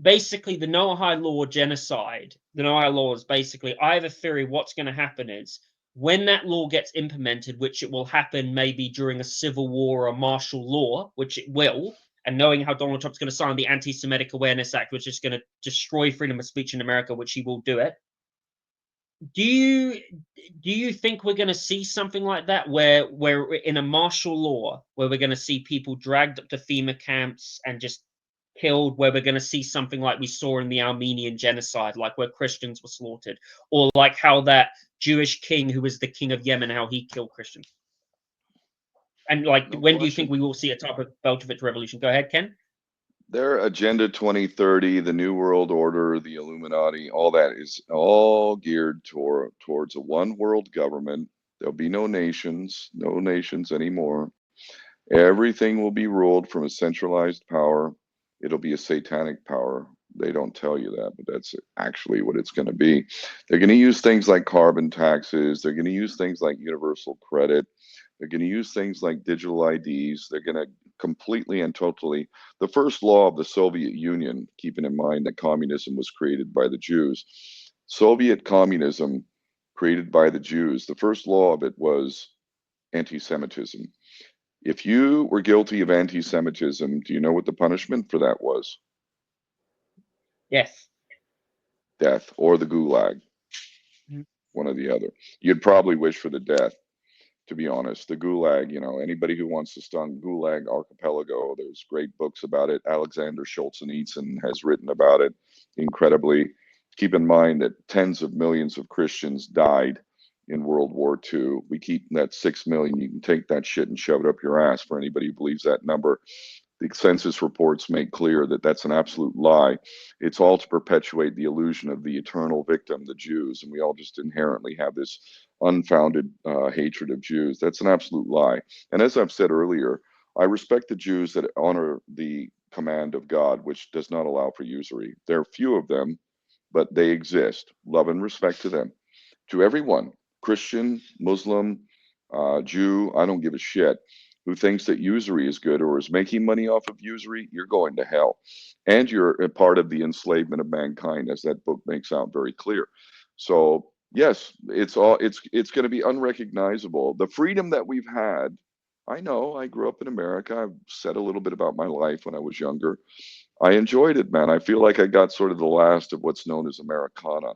basically the Noahide law genocide. The Noahide law is basically, I have a theory what's going to happen is when that law gets implemented, which it will happen maybe during a civil war or a martial law, which it will, and knowing how Donald Trump's going to sign the Anti-Semitic Awareness Act, which is going to destroy freedom of speech in America, which he will do it. Do you think we're going to see something like that, where in a martial law, where we're going to see people dragged up to FEMA camps and just killed, where we're going to see something like we saw in the Armenian genocide, like where Christians were slaughtered, or like how that Jewish king who was the king of Yemen, how he killed Christians? And like, No when do you think question. we will see a type of Bolshevik revolution? Go ahead, Ken. Their Agenda 2030, the New World Order, the Illuminati, all that is all geared towards a one world government. There'll be no nations anymore. Everything will be ruled from a centralized power. It'll be a satanic power. They don't tell you that, but that's actually what it's going to be. They're going to use things like carbon taxes. They're going to use things like universal credit. They're going to use things like digital IDs. They're going to completely and totally. The first law of the Soviet Union, keeping in mind that communism was created by the Jews, Soviet communism created by the Jews, the first law of it was anti Semitism. If you were guilty of anti Semitism, do you know what the punishment for that was? Yes. Death or the gulag, Mhm. one or the other. You'd probably wish for the death, to be honest. The gulag, anybody who wants to stun Gulag Archipelago, there's great books about it. Alexander Solzhenitsyn has written about it incredibly. Keep in mind that tens of millions of Christians died in World War II. We keep that 6 million. You can take that shit and shove it up your ass for anybody who believes that number. The census reports make clear that that's an absolute lie. It's all to perpetuate the illusion of the eternal victim, the Jews, and we all just inherently have this unfounded hatred of Jews. That's an absolute lie. And as I've said earlier, I respect the Jews that honor the command of God, which does not allow for usury. There are few of them, but they exist. Love and respect to them. To everyone, Christian, Muslim, Jew, I don't give a shit, who thinks that usury is good or is making money off of usury, you're going to hell. And you're a part of the enslavement of mankind, as that book makes out very clear. So yes, it's going to be unrecognizable. The freedom that we've had, I know, I grew up in America. I've said a little bit about my life when I was younger. I enjoyed it, man. I feel like I got sort of the last of what's known as Americana.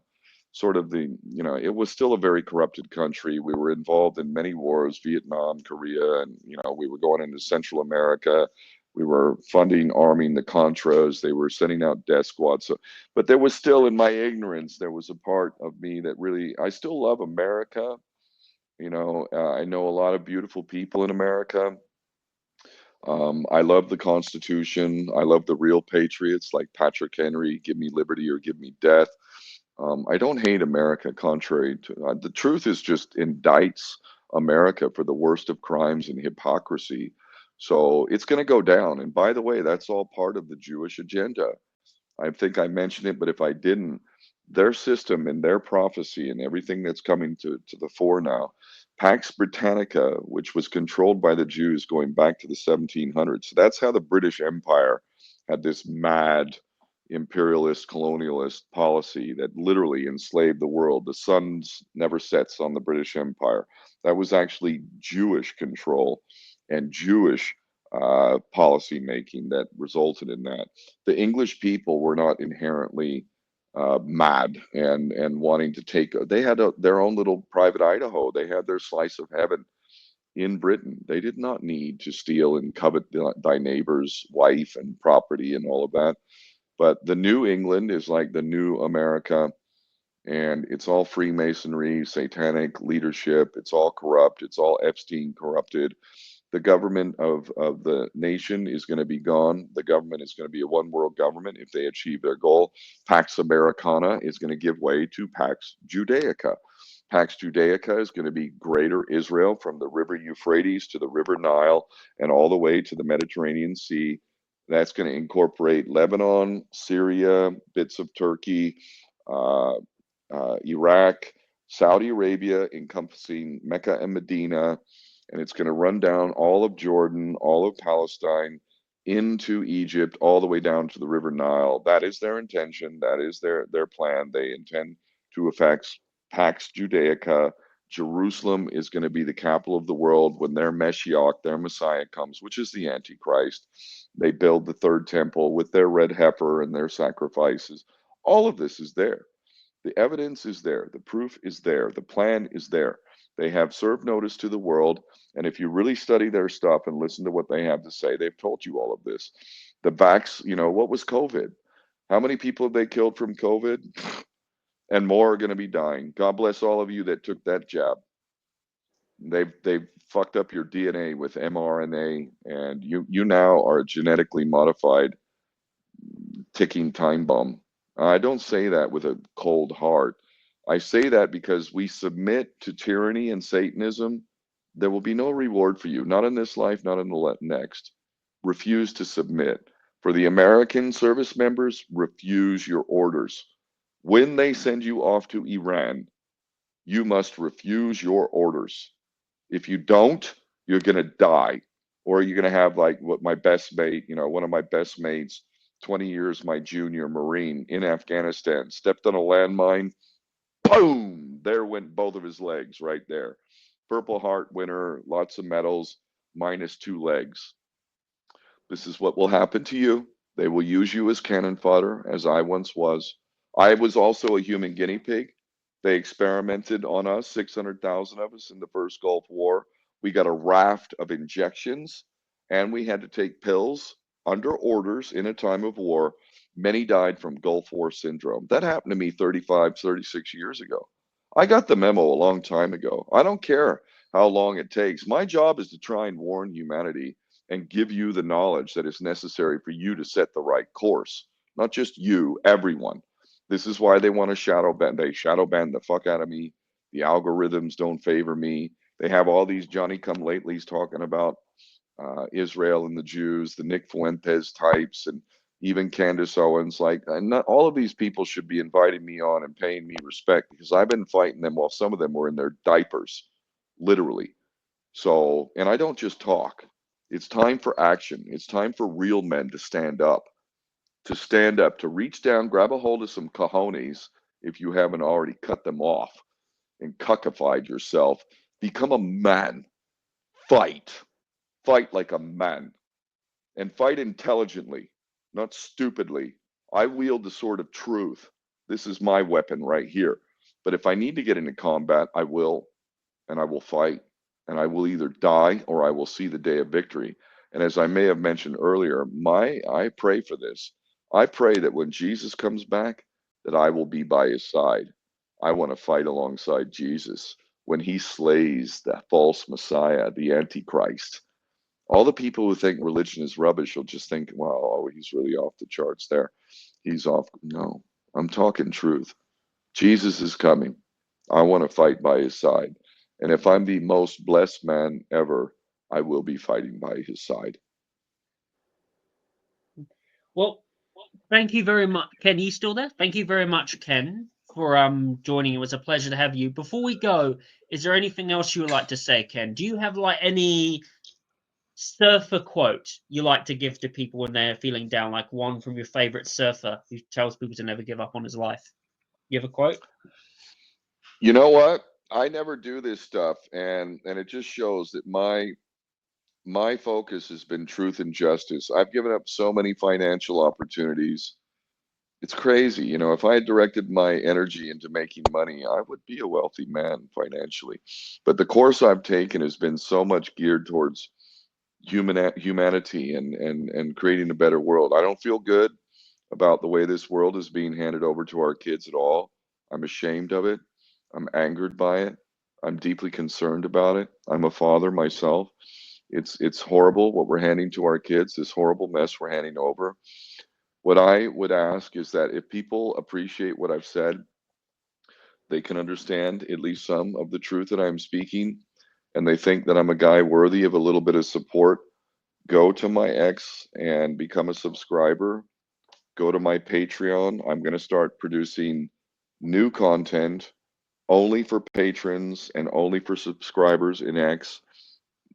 Sort of it was still a very corrupted country. We were involved in many wars, Vietnam, Korea, and, we were going into Central America. We were funding, arming the Contras. They were sending out death squads. So, but there was still, in my ignorance, there was a part of me that really, I still love America. I know a lot of beautiful people in America. I love the Constitution. I love the real patriots like Patrick Henry, give me liberty or give me death. I don't hate America, contrary to the truth is just indicts America for the worst of crimes and hypocrisy. So it's going to go down. And by the way, that's all part of the Jewish agenda. I think I mentioned it, but if I didn't, their system and their prophecy and everything that's coming to the fore now, Pax Britannica, which was controlled by the Jews going back to the 1700s. So that's how the British Empire had this mad imperialist colonialist policy that literally enslaved the world. The sun never sets on the British Empire. That was actually Jewish control and Jewish policy making that resulted in that. The English people were not inherently mad and wanting to take. They had their own little private Idaho. They had their slice of heaven in Britain. They did not need to steal and covet thy neighbor's wife and property and all of that. But the New England is like the new America, and it's all Freemasonry, satanic leadership. It's all corrupt. It's all Epstein corrupted. The government of the nation is going to be gone. The government is going to be a one world government if they achieve their goal. Pax Americana is going to give way to Pax Judaica. Pax Judaica is going to be greater Israel from the river Euphrates to the river Nile and all the way to the Mediterranean Sea. That's going to incorporate Lebanon, Syria, bits of Turkey, uh, Iraq, Saudi Arabia, encompassing Mecca and Medina, and it's going to run down all of Jordan, all of Palestine, into Egypt, all the way down to the River Nile. That is their intention. That is their plan. They intend to affect Pax Judaica. Jerusalem is going to be the capital of the world when their Mashiach, their Messiah, comes, which is the Antichrist. They build the third temple with their red heifer and their sacrifices. All of this is there. The evidence is there. The proof is there. The plan is there. They have served notice to the world. And if you really study their stuff and listen to what they have to say, they've told you all of this. The vax, what was COVID? How many people have they killed from COVID? And more are going to be dying. God bless all of you that took that jab. They've fucked up your DNA with mRNA, and you now are a genetically modified ticking time bomb. I don't say that with a cold heart. I say that because we submit to tyranny and Satanism. There will be no reward for you, not in this life, not in the next. Refuse to submit. For the American service members, refuse your orders. When they send you off to Iran, you must refuse your orders. If you don't, you're going to die. Or you're going to have like what my best mate, one of my best mates, 20 years my junior Marine in Afghanistan, stepped on a landmine, boom, there went both of his legs right there. Purple Heart winner, lots of medals, -2 legs. This is what will happen to you. They will use you as cannon fodder, as I once was. I was also a human guinea pig. They experimented on us, 600,000 of us in the first Gulf War. We got a raft of injections, and we had to take pills under orders in a time of war. Many died from Gulf War syndrome. That happened to me 35, 36 years ago. I got the memo a long time ago. I don't care how long it takes. My job is to try and warn humanity and give you the knowledge that is necessary for you to set the right course. Not just you, everyone. This is why they want to shadow ban. They shadow ban the fuck out of me. The algorithms don't favor me. They have all these Johnny come latelys talking about Israel and the Jews, the Nick Fuentes types, and even Candace Owens. Like, not all of these people should be inviting me on and paying me respect, because I've been fighting them while some of them were in their diapers, literally. So, and I don't just talk. It's time for action. It's time for real men to stand up, to reach down, grab a hold of some cojones if you haven't already cut them off and cuckified yourself. Become a man. Fight. Fight like a man. And fight intelligently, not stupidly. I wield the sword of truth. This is my weapon right here. But if I need to get into combat, I will, and I will fight, and I will either die or I will see the day of victory. And as I may have mentioned earlier, I pray for this. I pray that when Jesus comes back, that I will be by his side. I want to fight alongside Jesus when he slays the false Messiah, the Antichrist. All the people who think religion is rubbish will just think, well, oh, he's really off the charts there. He's off. No, I'm talking truth. Jesus is coming. I want to fight by his side. And if I'm the most blessed man ever, I will be fighting by his side. Well, thank you very much. Ken, are you still there? Thank you very much, Ken, for joining. It was a pleasure to have you. Before we go, is there anything else you would like to say, Ken? Do you have like any surfer quote you like to give to people when they're feeling down, like one from your favorite surfer who tells people to never give up on his life? You have a quote? You know what? I never do this stuff, and it just shows that my focus has been truth and justice. I've given up so many financial opportunities. It's crazy. If I had directed my energy into making money, I would be a wealthy man financially. But the course I've taken has been so much geared towards humanity and creating a better world. I don't feel good about the way this world is being handed over to our kids at all. I'm ashamed of it. I'm angered by it. I'm deeply concerned about it. I'm a father myself. It's horrible what we're handing to our kids, this horrible mess we're handing over. What I would ask is that if people appreciate what I've said, they can understand at least some of the truth that I'm speaking, and they think that I'm a guy worthy of a little bit of support, go to my X and become a subscriber. Go to my Patreon. I'm going to start producing new content only for patrons and only for subscribers in X.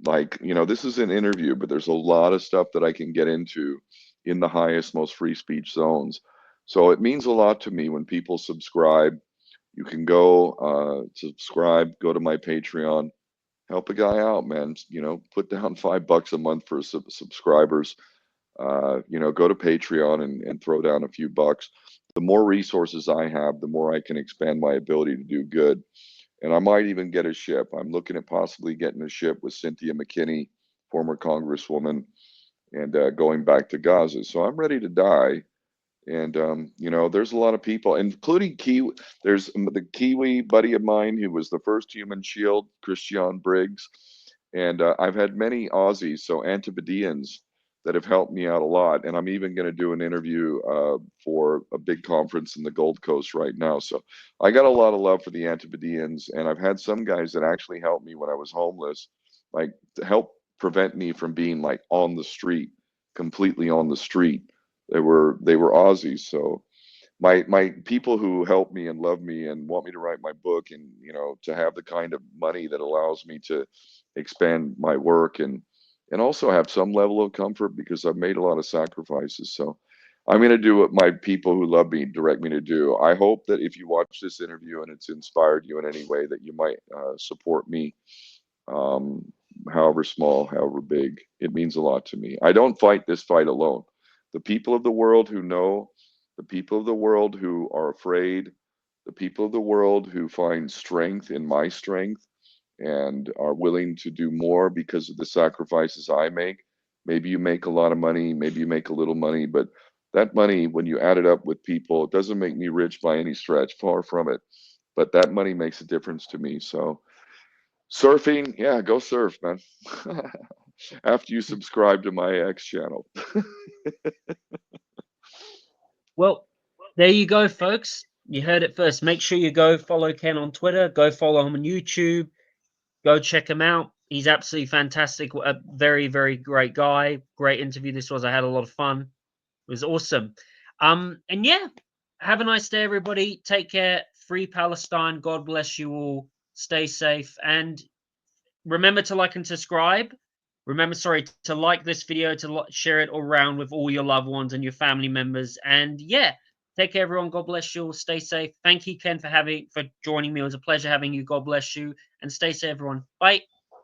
like, you know, this is an interview, but there's a lot of stuff that I can get into in the highest, most free speech zones. So it means a lot to me when people subscribe. You can go subscribe, go to my Patreon, help a guy out, man. You know, put down $5 a month for subscribers. You know, go to Patreon and throw down a few bucks. The more resources I have, the more I can expand my ability to do good. And I might even get a ship. I'm looking at possibly getting a ship with Cynthia McKinney, former Congresswoman, and going back to Gaza. So I'm ready to die. And you know, there's a lot of people, including Kiwi. There's the Kiwi buddy of mine who was the first human shield, Christian Briggs, and I've had many Aussies, so Antipodeans, that have helped me out a lot. And I'm even going to do an interview for a big conference in the Gold Coast right now. So I got a lot of love for the Antipodeans, and I've had some guys that actually helped me when I was homeless, like to help prevent me from being like on the street, completely on the street. They were Aussies, so my people who help me and love me and want me to write my book, and you know, to have the kind of money that allows me to expand my work and also have some level of comfort because I've made a lot of sacrifices. So I'm going to do what my people who love me direct me to do. I hope that if you watch this interview and it's inspired you in any way, that you might support me, um, however small, however big. It means a lot to me. I don't fight this fight alone. The people of the world who know, the people of the world who are afraid, the people of the world who find strength in my strength and are willing to do more because of the sacrifices I make. Maybe you make a lot of money, maybe you make a little money, but that money, when you add it up with people, it doesn't make me rich by any stretch, far from it. But that money makes a difference to me. So surfing, yeah, go surf, man. After you subscribe to my X channel. Well, there you go, folks. You heard it first. Make sure you go follow Ken on Twitter. Go follow him on YouTube. Go check him out. He's absolutely fantastic. A very, very great guy. Great interview this was. I had a lot of fun. It was awesome. And yeah, have a nice day, everybody. Take care. Free Palestine. God bless you all. Stay safe. And remember to like and subscribe. Remember, sorry, to like this video, to share it around with all your loved ones and your family members. And yeah, take care, everyone. God bless you all. Stay safe. Thank you, Ken, for joining me. It was a pleasure having you. God bless you. And stay safe, everyone. Bye.